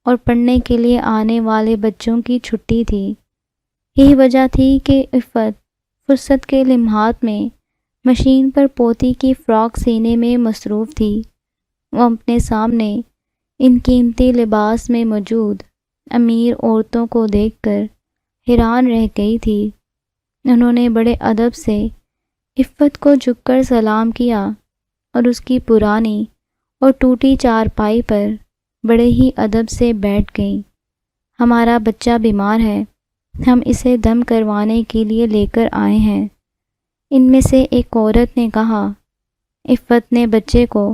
اور پڑھنے کے لیے آنے والے بچوں کی چھٹی تھی۔ یہی وجہ تھی کہ عفت فرصت کے لمحات میں مشین پر پوتی کی فراک سینے میں مصروف تھی۔ وہ اپنے سامنے ان قیمتی لباس میں موجود امیر عورتوں کو دیکھ کر حیران رہ گئی تھی۔ انہوں نے بڑے ادب سے عفت کو جھک کر سلام کیا اور اس کی پرانی اور ٹوٹی چارپائی پر بڑے ہی ادب سے بیٹھ گئیں۔ ہمارا بچہ بیمار ہے، ہم اسے دم کروانے کے لیے لے کر آئے ہیں، ان میں سے ایک عورت نے کہا۔ عفت نے بچے کو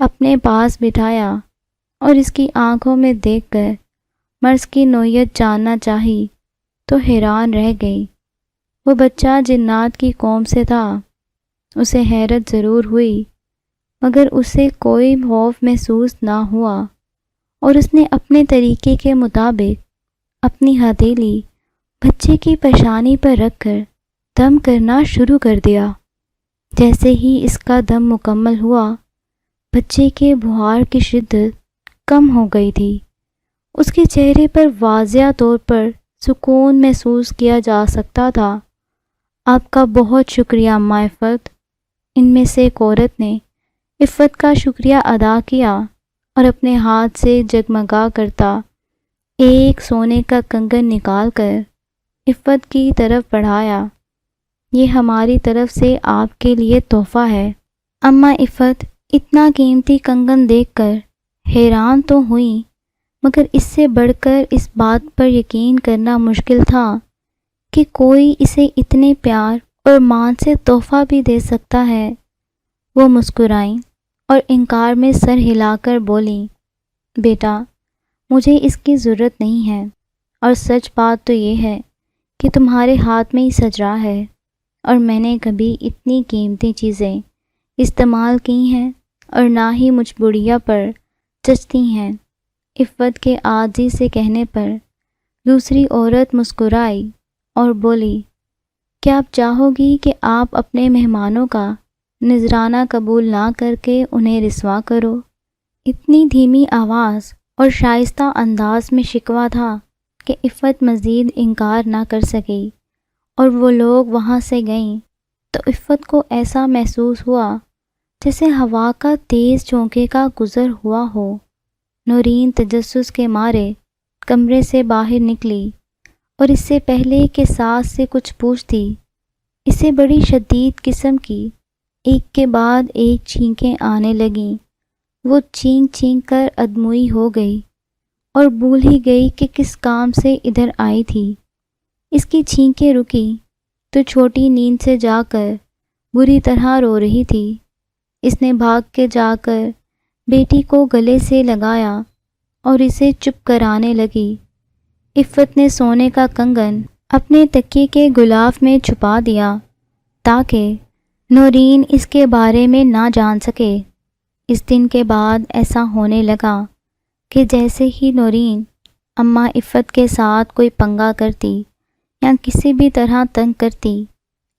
اپنے پاس بٹھایا اور اس کی آنکھوں میں دیکھ کر مرض کی نوعیت جاننا چاہی تو حیران رہ گئی۔ وہ بچہ جنات کی قوم سے تھا، اسے حیرت ضرور ہوئی مگر اسے کوئی خوف محسوس نہ ہوا، اور اس نے اپنے طریقے کے مطابق اپنی ہتھیلی بچے کی پیشانی پر رکھ کر دم کرنا شروع کر دیا۔ جیسے ہی اس کا دم مکمل ہوا، بچے کے بخار کی شدت کم ہو گئی تھی۔ اس کے چہرے پر واضح طور پر سکون محسوس کیا جا سکتا تھا۔ آپ کا بہت شکریہ اماں عفت، ان میں سے ایک عورت نے عفت کا شکریہ ادا کیا اور اپنے ہاتھ سے جگمگا کرتا ایک سونے کا کنگن نکال کر عفت کی طرف بڑھایا۔ یہ ہماری طرف سے آپ کے لیے تحفہ ہے۔ اماں عفت اتنا قیمتی کنگن دیکھ کر حیران تو ہوئیں، مگر اس سے بڑھ کر اس بات پر یقین کرنا مشکل تھا کہ کوئی اسے اتنے پیار اور مان سے تحفہ بھی دے سکتا ہے۔ وہ مسکرائیں اور انکار میں سر ہلا کر بولیں، بیٹا مجھے اس کی ضرورت نہیں ہے، اور سچ بات تو یہ ہے کہ تمہارے ہاتھ میں ہی سج رہا ہے، اور میں نے کبھی اتنی قیمتی چیزیں استعمال کی ہیں اور نہ ہی مجھ بڑھیا پر جچتی ہیں۔ عفت کے عاجزی سے کہنے پر دوسری عورت مسکرائی اور بولی، کیا آپ چاہو گی کہ آپ اپنے مہمانوں کا نذرانہ قبول نہ کر کے انہیں رسوا کرو؟ اتنی دھیمی آواز اور شائستہ انداز میں شکوہ تھا کہ عفت مزید انکار نہ کر سکی، اور وہ لوگ وہاں سے گئیں تو عفت کو ایسا محسوس ہوا جیسے ہوا کا تیز جھونکے کا گزر ہوا ہو۔ نورین تجسس کے مارے کمرے سے باہر نکلی اور اس سے پہلے کہ ساس سے کچھ پوچھتی، اسے بڑی شدید قسم کی ایک کے بعد ایک چھینکیں آنے لگیں۔ وہ چینک چینک کر ادموئی ہو گئی اور بھول ہی گئی کہ کس کام سے ادھر آئی تھی۔ اس کی چھینکیں رکی تو چھوٹی نیند سے جا کر بری طرح رو رہی تھی۔ اس نے بھاگ کے جا کر بیٹی کو گلے سے لگایا اور اسے چپ کرانے لگی۔ عفت نے سونے کا کنگن اپنے تکیے کے غلاف میں چھپا دیا تاکہ نورین اس کے بارے میں نہ جان سکے۔ اس دن کے بعد ایسا ہونے لگا کہ جیسے ہی نورین اماں عفت کے ساتھ کوئی پنگا کرتی یا کسی بھی طرح تنگ کرتی،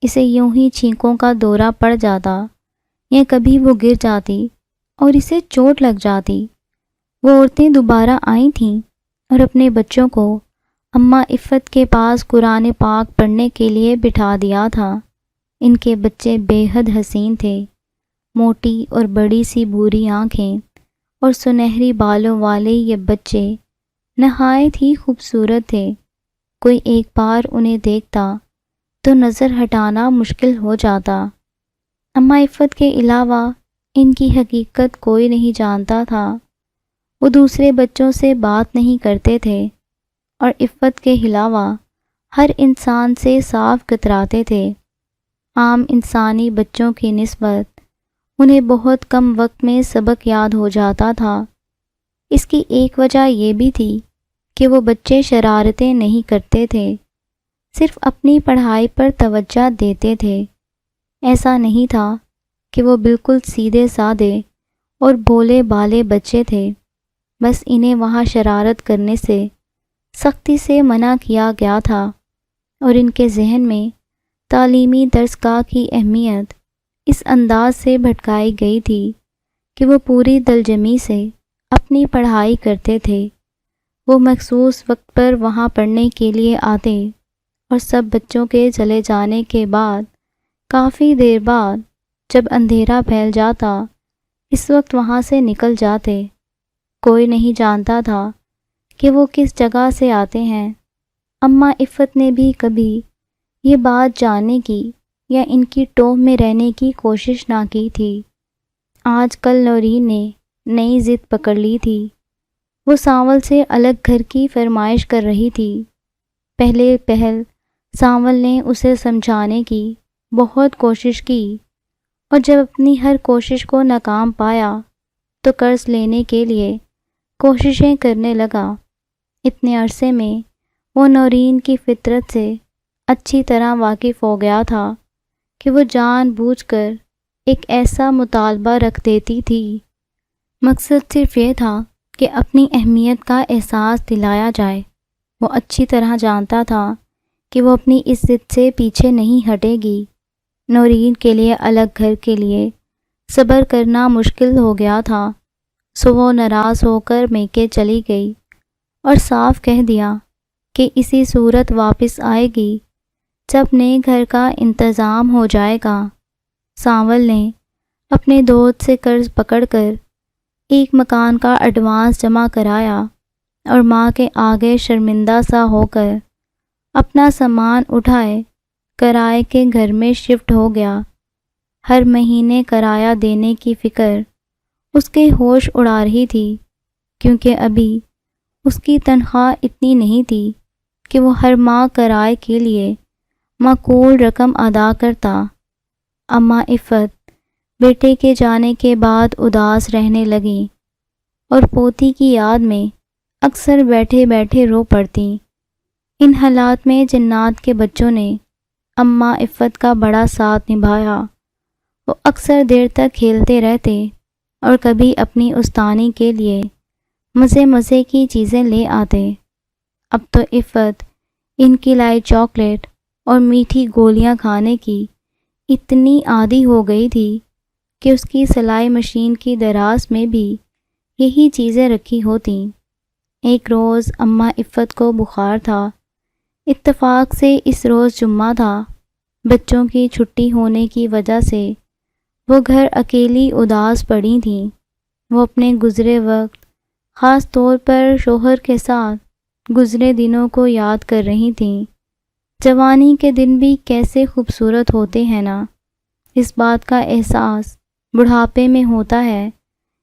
اسے یوں ہی چھینکوں کا دورہ پڑ جاتا یا کبھی وہ گر جاتی اور اسے چوٹ لگ جاتی۔ وہ عورتیں دوبارہ آئی تھیں اور اپنے بچوں کو اماں عفت کے پاس قرآن پاک پڑھنے کے لیے بٹھا دیا تھا۔ ان کے بچے بے حد حسین تھے، موٹی اور بڑی سی بھوری آنکھیں اور سنہری بالوں والے یہ بچے نہایت ہی خوبصورت تھے۔ کوئی ایک بار انہیں دیکھتا تو نظر ہٹانا مشکل ہو جاتا۔ اماں عفت کے علاوہ ان کی حقیقت کوئی نہیں جانتا تھا۔ وہ دوسرے بچوں سے بات نہیں کرتے تھے اور عفت کے علاوہ ہر انسان سے صاف کتراتے تھے۔ عام انسانی بچوں کی نسبت انہیں بہت کم وقت میں سبق یاد ہو جاتا تھا۔ اس کی ایک وجہ یہ بھی تھی کہ وہ بچے شرارتیں نہیں کرتے تھے، صرف اپنی پڑھائی پر توجہ دیتے تھے۔ ایسا نہیں تھا کہ وہ بالکل سیدھے سادے اور بھولے بھالے بچے تھے، بس انہیں وہاں شرارت کرنے سے سختی سے منع کیا گیا تھا، اور ان کے ذہن میں تعلیمی درسگاہ کی اہمیت اس انداز سے بھٹکائی گئی تھی کہ وہ پوری دلجمی سے اپنی پڑھائی کرتے تھے۔ وہ مخصوص وقت پر وہاں پڑھنے کے لیے آتے اور سب بچوں کے چلے جانے کے بعد کافی دیر بعد جب اندھیرا پھیل جاتا اس وقت وہاں سے نکل جاتے۔ کوئی نہیں جانتا تھا کہ وہ کس جگہ سے آتے ہیں۔ اماں عفت نے بھی کبھی یہ بات جاننے کی یا ان کی ٹوہ میں رہنے کی کوشش نہ کی تھی۔ آج کل نورین نے نئی ضد پکڑ لی تھی۔ وہ سانول سے الگ گھر کی فرمائش کر رہی تھی۔ پہل سانول نے اسے سمجھانے کی بہت کوشش کی، اور جب اپنی ہر کوشش کو ناکام پایا تو قرض لینے کے لیے کوششیں کرنے لگا۔ اتنے عرصے میں وہ نورین کی فطرت سے اچھی طرح واقف ہو گیا تھا کہ وہ جان بوجھ کر ایک ایسا مطالبہ رکھ دیتی تھی۔ مقصد صرف یہ تھا کہ اپنی اہمیت کا احساس دلایا جائے۔ وہ اچھی طرح جانتا تھا کہ وہ اپنی اس ضد سے پیچھے نہیں ہٹے گی۔ نورین کے لیے الگ گھر کے لیے صبر کرنا مشکل ہو گیا تھا، سو وہ ناراض ہو کر میکے چلی گئی اور صاف کہہ دیا کہ اسی صورت واپس آئے گی جب نئے گھر کا انتظام ہو جائے گا۔ سانول نے اپنے دوست سے قرض پکڑ کر ایک مکان کا ایڈوانس جمع کرایا اور ماں کے آگے شرمندہ سا ہو کر اپنا سامان اٹھائے کرائے کے گھر میں شفٹ ہو گیا۔ ہر مہینے کرایہ دینے کی فکر اس کے ہوش اڑا رہی تھی، کیونکہ ابھی اس کی تنخواہ اتنی نہیں تھی کہ وہ ہر ماہ کرائے کے لیے معقول رقم ادا کرتا۔ اماں عفت بیٹے کے جانے کے بعد اداس رہنے لگیں اور پوتی کی یاد میں اکثر بیٹھے بیٹھے رو پڑتیں۔ ان حالات میں جنات کے بچوں نے اماں عفت کا بڑا ساتھ نبھایا۔ وہ اکثر دیر تک کھیلتے رہتے اور کبھی اپنی استانی کے لیے مزے کی چیزیں لے آتے۔ اب تو عفت ان کی لائی چاکلیٹ اور میٹھی گولیاں کھانے کی اتنی عادی ہو گئی تھی کہ اس کی سلائی مشین کی دراز میں بھی یہی چیزیں رکھی ہوتیں۔ ایک روز اماں عفت کو بخار تھا۔ اتفاق سے اس روز جمعہ تھا۔ بچوں کی چھٹی ہونے کی وجہ سے وہ گھر اکیلی اداس پڑی تھیں۔ وہ اپنے گزرے وقت، خاص طور پر شوہر کے ساتھ گزرے دنوں کو یاد کر رہی تھیں۔ جوانی کے دن بھی کیسے خوبصورت ہوتے ہیں نا۔ اس بات کا احساس بڑھاپے میں ہوتا ہے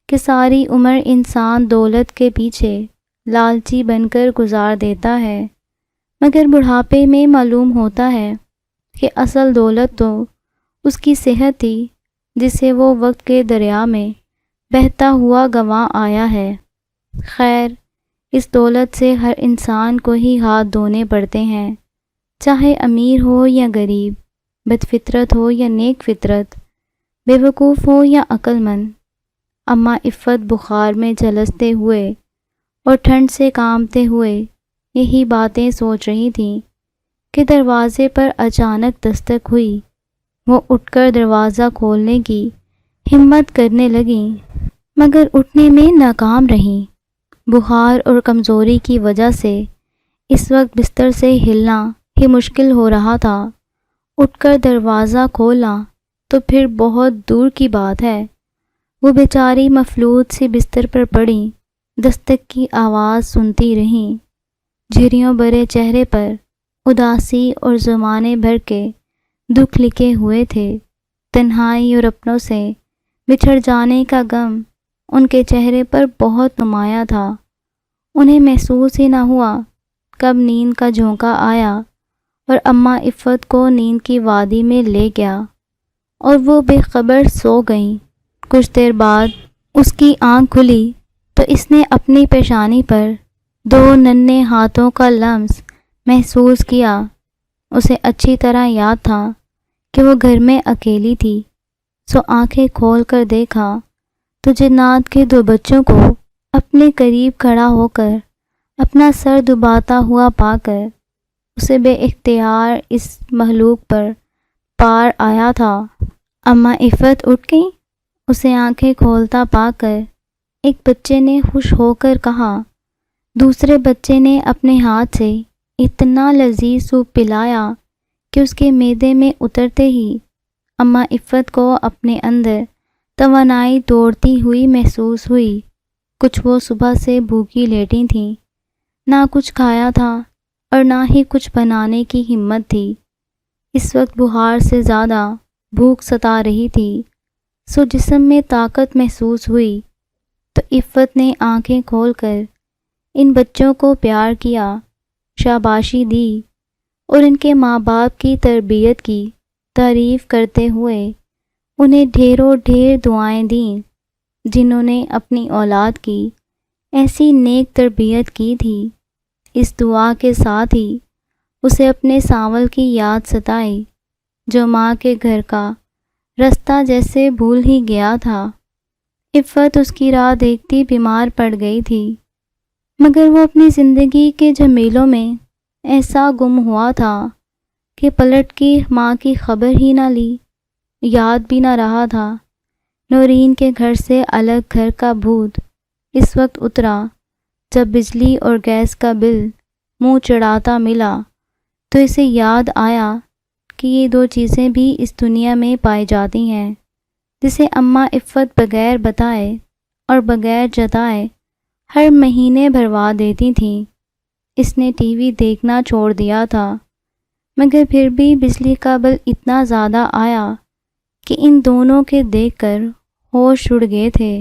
کہ ساری عمر انسان دولت کے پیچھے لالچی بن کر گزار دیتا ہے، مگر بڑھاپے میں معلوم ہوتا ہے کہ اصل دولت تو اس کی صحت تھی، جسے وہ وقت کے دریا میں بہتا ہوا گنوا آیا ہے۔ خیر، اس دولت سے ہر انسان کو ہی ہاتھ دھونے پڑتے ہیں، چاہے امیر ہو یا غریب، بد فطرت ہو یا نیک فطرت، بے وقوف ہو یا عقل مند۔ اماں عفت بخار میں جھلستے ہوئے اور ٹھنڈ سے کانپتے ہوئے یہی باتیں سوچ رہی تھیں کہ دروازے پر اچانک دستک ہوئی۔ وہ اٹھ کر دروازہ کھولنے کی ہمت کرنے لگیں، مگر اٹھنے میں ناکام رہیں۔ بخار اور کمزوری کی وجہ سے اس وقت بستر سے ہلنا ہی مشکل ہو رہا تھا۔ اٹھ کر دروازہ کھولا تو پھر بہت دور کی بات ہے۔ وہ بیچاری مفلوج سی بستر پر پڑی، دستک کی آواز سنتی رہیں۔ جھریوں بھرے چہرے پر اداسی اور زمانے بھر کے دکھ لکھے ہوئے تھے۔ تنہائی اور اپنوں سے بچھڑ جانے کا غم ان کے چہرے پر بہت نمایاں تھا۔ انہیں محسوس ہی نہ ہوا کب نیند کا جھونکا آیا اور اماں عفت کو نیند کی وادی میں لے گیا اور وہ بے خبر سو گئیں۔ کچھ دیر بعد اس کی آنکھ کھلی تو اس نے اپنی پیشانی پر 2 ننھے ہاتھوں کا لمس محسوس کیا۔ اسے اچھی طرح یاد تھا کہ وہ گھر میں اکیلی تھی، سو آنکھیں کھول کر دیکھا تو جنات کے 2 بچوں کو اپنے قریب کھڑا ہو کر اپنا سر دباتا ہوا پا کر اسے بے اختیار اس مخلوق پر پار آیا تھا۔ اماں عفت اٹھ گئیں۔ اسے آنکھیں کھولتا پا کر ایک بچے نے خوش ہو کر کہا۔ دوسرے بچے نے اپنے ہاتھ سے اتنا لذیذ سوپ پلایا کہ اس کے معدے میں اترتے ہی اماں عفت کو اپنے اندر توانائی دوڑتی ہوئی محسوس ہوئی۔ کچھ وہ صبح سے بھوکی لیٹی تھیں، نہ کچھ کھایا تھا اور نہ ہی کچھ بنانے کی ہمت تھی۔ اس وقت بخار سے زیادہ بھوک ستا رہی تھی، سو جسم میں طاقت محسوس ہوئی تو عفت نے آنکھیں کھول کر ان بچوں کو پیار کیا، شاباشی دی اور ان کے ماں باپ کی تربیت کی تعریف کرتے ہوئے انہیں ڈھیروں ڈھیر دعائیں دیں، جنہوں نے اپنی اولاد کی ایسی نیک تربیت کی تھی۔ اس دعا کے ساتھ ہی اسے اپنے سانول کی یاد ستائی، جو ماں کے گھر کا رستہ جیسے بھول ہی گیا تھا۔ عفت اس کی راہ دیکھتی بیمار پڑ گئی تھی، مگر وہ اپنی زندگی کے جھمیلوں میں ایسا گم ہوا تھا کہ پلٹ کی ماں کی خبر ہی نہ لی، یاد بھی نہ رہا تھا۔ نورین کے گھر سے الگ گھر کا بھوت اس وقت اترا جب بجلی اور گیس کا بل منہ چڑھاتا ملا تو اسے یاد آیا کہ یہ 2 چیزیں بھی اس دنیا میں پائی جاتی ہیں، جسے اماں عفت بغیر بتائے اور بغیر جتائے ہر مہینے بھروا دیتی تھیں۔ اس نے ٹی وی دیکھنا چھوڑ دیا تھا، مگر پھر بھی بجلی کا بل اتنا زیادہ آیا کہ ان دونوں کے دیکھ کر ہوش اڑ گئے تھے۔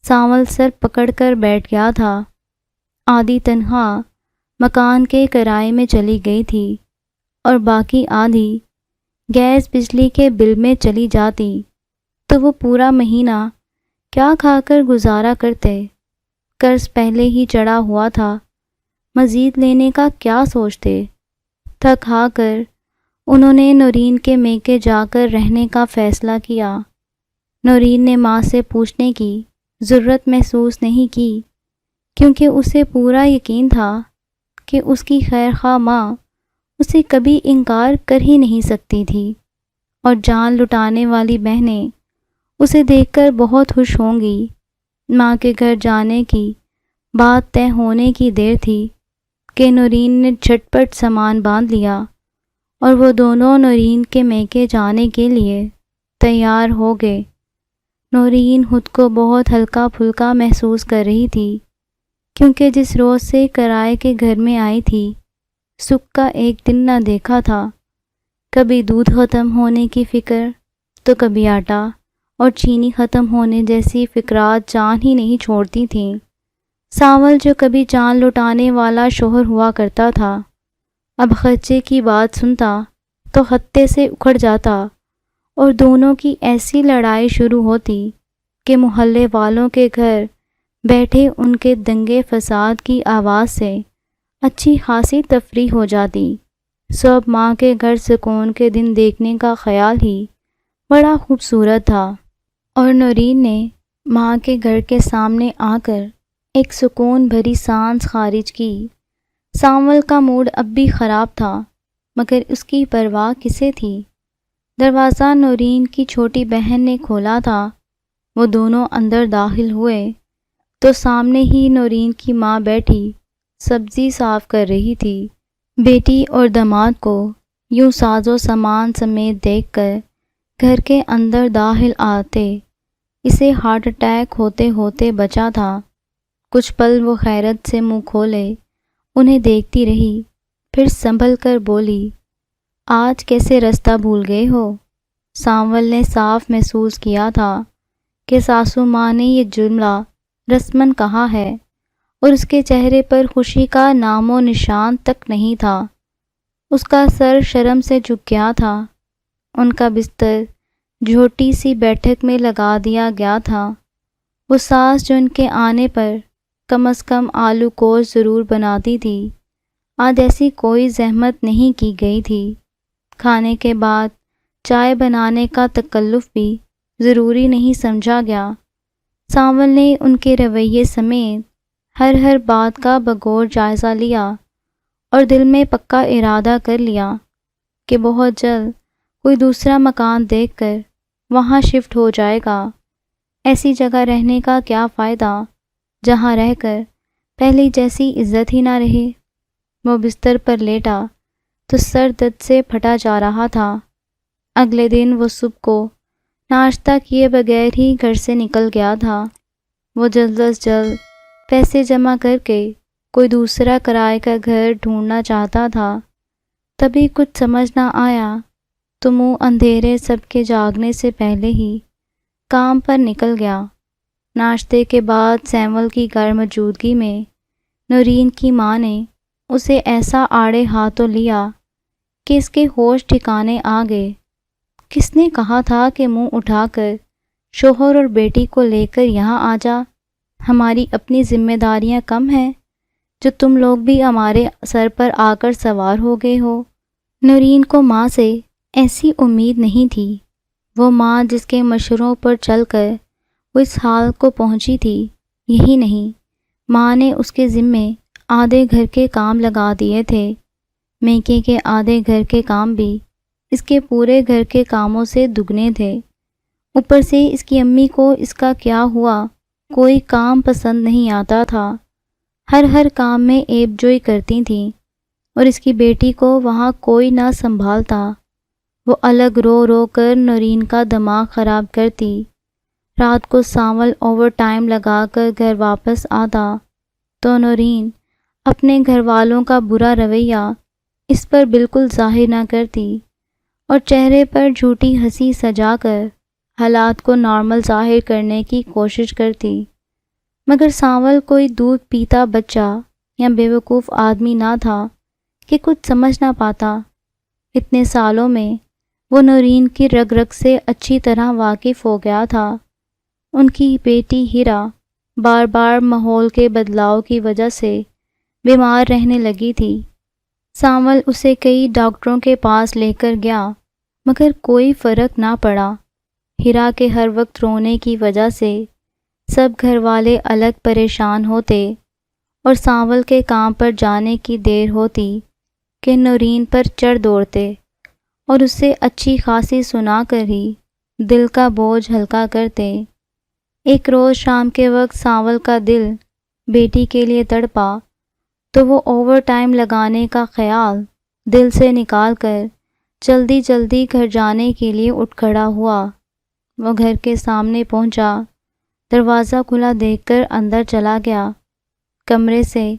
سانول سر پکڑ کر بیٹھ گیا تھا۔ آدھی تنخواہ مکان کے کرائے میں چلی گئی تھی اور باقی آدھی گیس بجلی کے بل میں چلی جاتی تو وہ پورا مہینہ کیا کھا کر گزارا کرتے۔ قرض پہلے ہی چڑھا ہوا تھا، مزید لینے کا کیا سوچتے۔ تھک ہار کر انہوں نے نورین کے میکے جا کر رہنے کا فیصلہ کیا۔ نورین نے ماں سے پوچھنے کی ضرورت محسوس نہیں کی، کیونکہ اسے پورا یقین تھا کہ اس کی خیر خواہ ماں اسے کبھی انکار کر ہی نہیں سکتی تھی، اور جان لٹانے والی بہنیں اسے دیکھ کر بہت خوش ہوں گی۔ ماں کے گھر جانے کی بات طے ہونے کی دیر تھی کہ نورین نے جھٹ پٹ سامان باندھ لیا اور وہ دونوں نورین کے میکے جانے کے لیے تیار ہو گئے۔ نورین خود کو بہت ہلکا پھلکا محسوس کر رہی تھی، کیونکہ جس روز سے کرائے کے گھر میں آئی تھی سکھ کا ایک دن نہ دیکھا تھا۔ کبھی دودھ ختم ہونے کی فکر تو کبھی آٹا اور چینی ختم ہونے جیسی فکرات جان ہی نہیں چھوڑتی تھیں۔ سانول جو کبھی جان لٹانے والا شوہر ہوا کرتا تھا، اب خرچے کی بات سنتا تو خطے سے اکھڑ جاتا اور دونوں کی ایسی لڑائی شروع ہوتی کہ محلے والوں کے گھر بیٹھے ان کے دنگے فساد کی آواز سے اچھی خاصی تفریح ہو جاتی۔ سب ماں کے گھر سکون کے دن دیکھنے کا خیال ہی بڑا خوبصورت تھا، اور نورین نے ماں کے گھر کے سامنے آ کر ایک سکون بھری سانس خارج کی۔ سانول کا موڈ اب بھی خراب تھا، مگر اس کی پرواہ کسے تھی۔ دروازہ نورین کی چھوٹی بہن نے کھولا تھا۔ وہ دونوں اندر داخل ہوئے تو سامنے ہی نورین کی ماں بیٹھی سبزی صاف کر رہی تھی۔ بیٹی اور داماد کو یوں ساز و سامان سمیت دیکھ کر گھر کے اندر داخل آتے اسے ہارٹ اٹیک ہوتے ہوتے بچا تھا۔ کچھ پل وہ حیرت سے منہ کھولے انہیں دیکھتی رہی، پھر سنبھل کر بولی، آج کیسے رستہ بھول گئے ہو؟ سانول نے صاف محسوس کیا تھا کہ ساسو ماں نے یہ جملہ رسماً کہا ہے، اور اس کے چہرے پر خوشی کا نام و نشان تک نہیں تھا۔ اس کا سر شرم سے جھک گیا تھا۔ ان کا بستر جھوٹی سی بیٹھک میں لگا دیا گیا تھا۔ وہ ساس جو ان کے آنے پر کم از کم آلو گوشت ضرور بناتی تھی، آج ایسی کوئی زحمت نہیں کی گئی تھی۔ کھانے کے بعد چائے بنانے کا تکلف بھی ضروری نہیں سمجھا گیا۔ سانول نے ان کے رویے سمیت ہر بات کا بغور جائزہ لیا اور دل میں پکا ارادہ کر لیا کہ بہت جلد کوئی دوسرا مکان دیکھ کر وہاں شفٹ ہو جائے گا۔ ایسی جگہ رہنے کا کیا فائدہ جہاں رہ کر پہلے جیسی عزت ہی نہ رہے۔ وہ بستر پر لیٹا تو سر درد سے پھٹا جا رہا تھا۔ اگلے دن وہ صبح کو ناشتہ کیے بغیر ہی گھر سے نکل گیا تھا۔ وہ جلد از جلد پیسے جمع کر کے کوئی دوسرا کرائے کا گھر ڈھونڈنا چاہتا تھا۔ تبھی کچھ سمجھ نہ آیا تو منہ اندھیرے سب کے جاگنے سے پہلے ہی کام پر نکل گیا۔ ناشتے کے بعد سینول کی غیر موجودگی میں نورین کی ماں نے اسے ایسا آڑے ہاتھوں لیا کہ اس کے ہوش ٹھکانے آ گئے۔ کس نے کہا تھا کہ منہ اٹھا کر شوہر اور بیٹی کو لے کر یہاں آ جا؟ ہماری اپنی ذمہ داریاں کم ہیں جو تم لوگ بھی ہمارے سر پر آ کر سوار ہو گئے ہو؟ نورین کو ماں سے ایسی امید نہیں تھی۔ وہ ماں جس کے مشوروں پر چل کر وہ اس حال کو پہنچی تھی، یہی نہیں، ماں نے اس کے ذمے آدھے گھر کے کام لگا دیے تھے۔ میکے کے آدھے گھر کے کام بھی اس کے پورے گھر کے کاموں سے دگنے تھے۔ اوپر سے اس کی امی کو اس کا کیا ہوا کوئی کام پسند نہیں آتا تھا۔ ہر کام میں ایب جوئی کرتی تھیں، اور اس کی بیٹی کو وہاں کوئی نہ سنبھالتا۔ وہ الگ رو رو کر نورین کا دماغ خراب کرتی۔ رات کو سانول اوور ٹائم لگا کر گھر واپس آتا تو نورین اپنے گھر والوں کا برا رویہ اس پر بالکل ظاہر نہ کرتی اور چہرے پر جھوٹی ہنسی سجا کر حالات کو نارمل ظاہر کرنے کی کوشش کرتی۔ مگر سانول کوئی دودھ پیتا بچہ یا بیوقوف آدمی نہ تھا کہ کچھ سمجھ نہ پاتا۔ اتنے سالوں میں وہ نورین کی رگ رگ سے اچھی طرح واقف ہو گیا تھا۔ ان کی بیٹی ہیرا بار بار ماحول کے بدلاؤ کی وجہ سے بیمار رہنے لگی تھی۔ سانول اسے کئی ڈاکٹروں کے پاس لے کر گیا، مگر کوئی فرق نہ پڑا۔ ہیرا کے ہر وقت رونے کی وجہ سے سب گھر والے الگ پریشان ہوتے، اور سانول کے کام پر جانے کی دیر ہوتی کہ نورین پر چڑھ دوڑتے اور اسے اچھی خاصی سنا کر ہی دل کا بوجھ ہلکا کرتے۔ ایک روز شام کے وقت سانول کا دل بیٹی کے لیے تڑپا تو وہ اوور ٹائم لگانے کا خیال دل سے نکال کر جلدی جلدی گھر جانے کے لیے اٹھ کھڑا ہوا۔ وہ گھر کے سامنے پہنچا، دروازہ کھلا دیکھ کر اندر چلا گیا۔ کمرے سے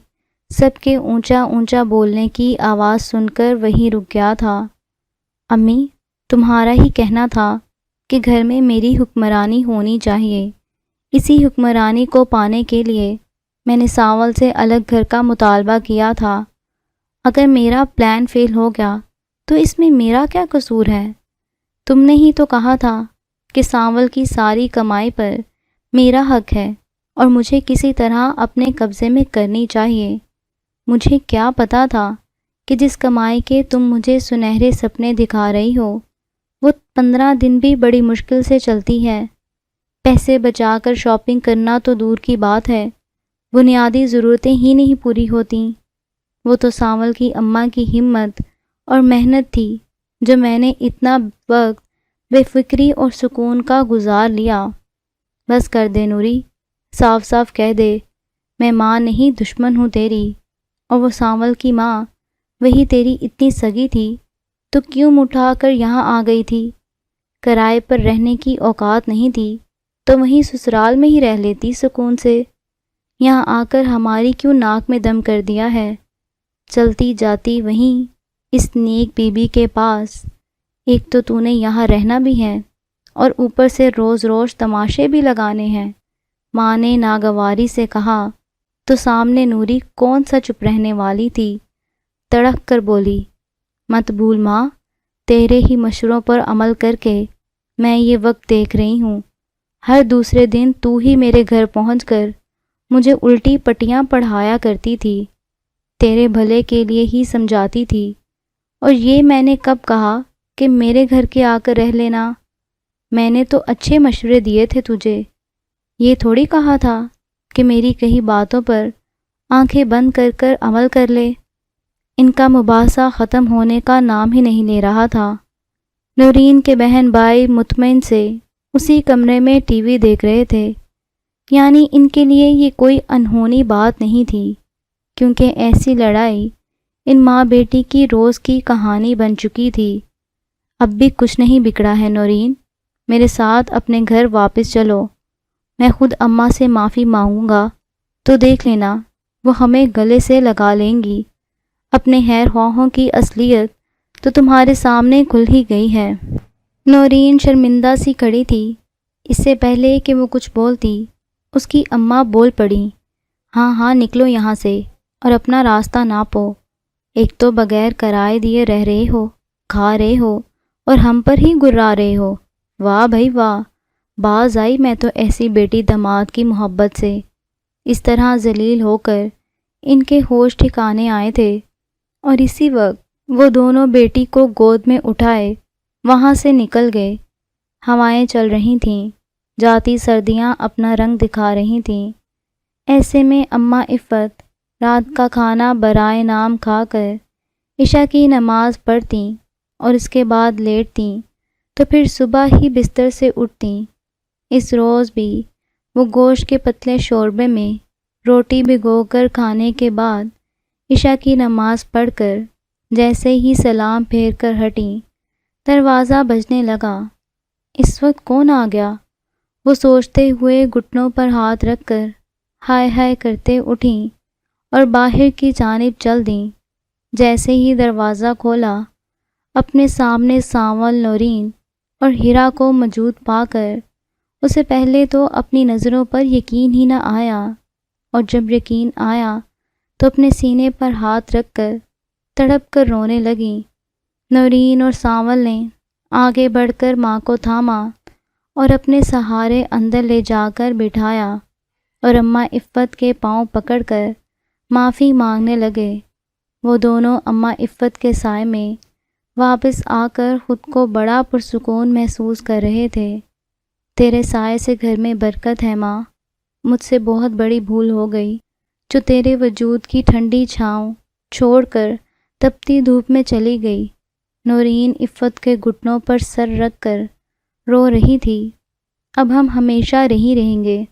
سب کے اونچا اونچا بولنے کی آواز سن کر وہیں رک گیا تھا۔ امی، تمہارا ہی کہنا تھا کہ گھر میں میری حکمرانی ہونی چاہیے۔ اسی حکمرانی کو پانے کے لیے میں نے سانول سے الگ گھر کا مطالبہ کیا تھا۔ اگر میرا پلان فیل ہو گیا تو اس میں میرا کیا قصور ہے؟ تم نے ہی تو کہا تھا کہ سانول کی ساری کمائی پر میرا حق ہے اور مجھے کسی طرح اپنے قبضے میں کرنی چاہیے۔ مجھے کیا پتا تھا کہ جس کمائی کے تم مجھے سنہرے سپنے دکھا رہی ہو وہ 15 دن بھی بڑی مشکل سے چلتی ہے۔ پیسے بچا کر شاپنگ کرنا تو دور کی بات ہے، بنیادی ضرورتیں ہی نہیں پوری ہوتیں۔ وہ تو سانول کی اماں کی ہمت اور محنت تھی جو میں نے اتنا وقت بے فکری اور سکون کا گزار لیا۔ بس کر دے نوری، صاف صاف کہہ دے میں ماں نہیں دشمن ہوں تیری، اور وہ سانول کی ماں وہی تیری اتنی سگی تھی تو کیوں اٹھا کر یہاں آ گئی تھی؟ کرائے پر رہنے کی اوقات نہیں تھی تو وہیں سسرال میں ہی رہ لیتی سکون سے۔ یہاں آ کر ہماری کیوں ناک میں دم کر دیا ہے؟ چلتی جاتی وہیں اس نیک بی بی کے پاس۔ ایک تو نے یہاں رہنا بھی ہے اور اوپر سے روز روز تماشے بھی لگانے ہیں۔ ماں نے ناگواری سے کہا تو سامنے نوری کون سا چپ رہنے والی تھی، تڑک کر بولی، مت بھول ماں، تیرے ہی مشوروں پر عمل کر کے میں یہ وقت دیکھ رہی ہوں۔ ہر دوسرے دن تو ہی میرے گھر پہنچ کر مجھے الٹی پٹیاں پڑھایا کرتی تھی، تیرے بھلے کے لیے ہی سمجھاتی تھی، اور یہ میں نے کب کہا کہ میرے گھر کے آ کر رہ لینا؟ میں نے تو اچھے مشورے دیے تھے تجھے، یہ تھوڑی کہا تھا کہ میری کہی باتوں پر آنکھیں بند کر کر عمل کر لے۔ ان کا مباحثہ ختم ہونے کا نام ہی نہیں لے رہا تھا۔ نورین کے بہن بھائی مطمئن سے اسی کمرے میں ٹی وی دیکھ رہے تھے، یعنی ان کے لیے یہ کوئی انہونی بات نہیں تھی، کیونکہ ایسی لڑائی ان ماں بیٹی کی روز کی کہانی بن چکی تھی۔ اب بھی کچھ نہیں بگڑا ہے نورین، میرے ساتھ اپنے گھر واپس چلو، میں خود اماں سے معافی مانگوں گا تو دیکھ لینا وہ ہمیں گلے سے لگا لیں گی۔ اپنے خیر خواہوں کی اصلیت تو تمہارے سامنے کھل ہی گئی ہے۔ نورین شرمندہ سی کھڑی تھی۔ اس سے پہلے کہ وہ کچھ بولتی اس کی اماں بول پڑیں، ہاں ہاں نکلو یہاں سے اور اپنا راستہ ناپو، ایک تو بغیر کرائے دیے رہ رہے ہو، کھا رہے ہو اور ہم پر ہی گرا رہے ہو۔ واہ بھائی واہ، باز آئی میں تو ایسی بیٹی داماد کی محبت سے۔ اس طرح ذلیل ہو کر ان کے ہوش ٹھکانے آئے تھے، اور اسی وقت وہ دونوں بیٹی کو گود میں اٹھائے وہاں سے نکل گئے۔ ہوائیں چل رہی تھیں، جاتی سردیاں اپنا رنگ دکھا رہی تھیں۔ ایسے میں اماں عفت رات کا کھانا برائے نام کھا کر عشاء کی نماز پڑھتیں اور اس کے بعد لیٹتیں تو پھر صبح ہی بستر سے اٹھتیں۔ اس روز بھی وہ گوشت کے پتلے شوربے میں روٹی بھگو کر کھانے کے بعد عشاء کی نماز پڑھ کر جیسے ہی سلام پھیر کر ہٹیں، دروازہ بجنے لگا۔ اس وقت کون آ گیا؟ وہ سوچتے ہوئے گھٹنوں پر ہاتھ رکھ کر ہائے ہائے کرتے اٹھیں اور باہر کی جانب چل دیں۔ جیسے ہی دروازہ کھولا، اپنے سامنے سانول نورین اور ہیرا کو موجود پا کر اسے پہلے تو اپنی نظروں پر یقین ہی نہ آیا، اور جب یقین آیا تو اپنے سینے پر ہاتھ رکھ کر تڑپ کر رونے لگیں۔ نورین اور سانول نے آگے بڑھ کر ماں کو تھاما اور اپنے سہارے اندر لے جا کر بٹھایا، اور اماں عفت کے پاؤں پکڑ کر معافی مانگنے لگے۔ وہ دونوں اماں عفت کے سائے میں واپس آ کر خود کو بڑا پرسکون محسوس کر رہے تھے۔ تیرے سائے سے گھر میں برکت ہے ماں، مجھ سے بہت بڑی بھول ہو گئی جو تیرے وجود کی ٹھنڈی چھاؤں چھوڑ کر تپتی دھوپ میں چلی گئی۔ نورین عفت کے گھٹنوں پر سر رکھ کر رو رہی تھی۔ اب ہم ہمیشہ رہیں گے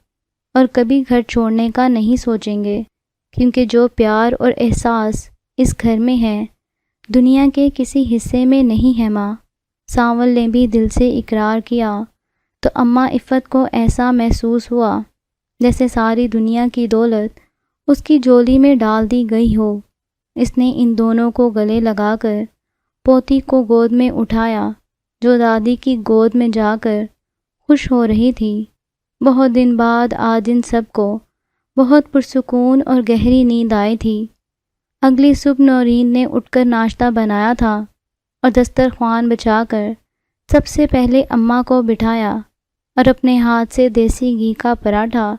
اور کبھی گھر چھوڑنے کا نہیں سوچیں گے، کیونکہ جو پیار اور احساس اس گھر میں ہے دنیا کے کسی حصے میں نہیں ہے ماں۔ سانول نے بھی دل سے اقرار کیا تو اماں عفت کو ایسا محسوس ہوا جیسے ساری دنیا کی دولت اس کی جولی میں ڈال دی گئی ہو۔ اس نے ان دونوں کو گلے لگا کر پوتی کو گود میں اٹھایا، جو دادی کی گود میں جا کر خوش ہو رہی تھی۔ بہت دن بعد آج ان سب کو بہت پرسکون اور گہری نیند آئی تھی۔ اگلی صبح نورین نے اٹھ کر ناشتہ بنایا تھا اور دسترخوان بچھا کر سب سے پہلے اماں کو بٹھایا اور اپنے ہاتھ سے دیسی گھی کا پراٹھا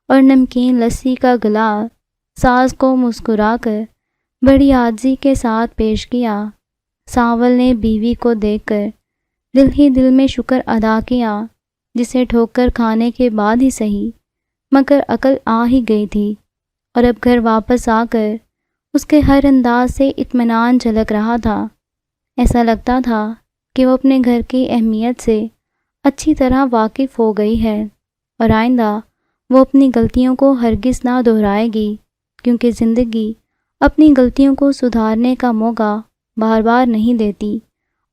اور نمکین لسی کا گلاس ساس کو مسکرا کر بڑی عاجزی کے ساتھ پیش کیا۔ سانول نے بیوی کو دیکھ کر دل ہی دل میں شکر ادا کیا، جسے ٹھوکر کھانے کے بعد ہی صحیح مگر عقل آ ہی گئی تھی، اور اب گھر واپس آ کر اس کے ہر انداز سے اطمینان جھلک رہا تھا۔ ایسا لگتا تھا کہ وہ اپنے گھر کی اہمیت سے اچھی طرح واقف ہو گئی ہے، اور آئندہ وہ اپنی غلطیوں کو ہرگز نہ دہرائے گی، کیونکہ زندگی اپنی غلطیوں کو سدھارنے کا موقع بار بار نہیں دیتی،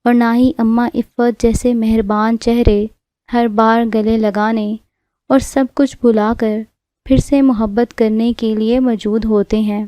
اور نہ ہی اماں عفت جیسے مہربان چہرے ہر بار گلے لگانے اور سب کچھ بھلا کر پھر سے محبت کرنے کے لیے موجود ہوتے ہیں۔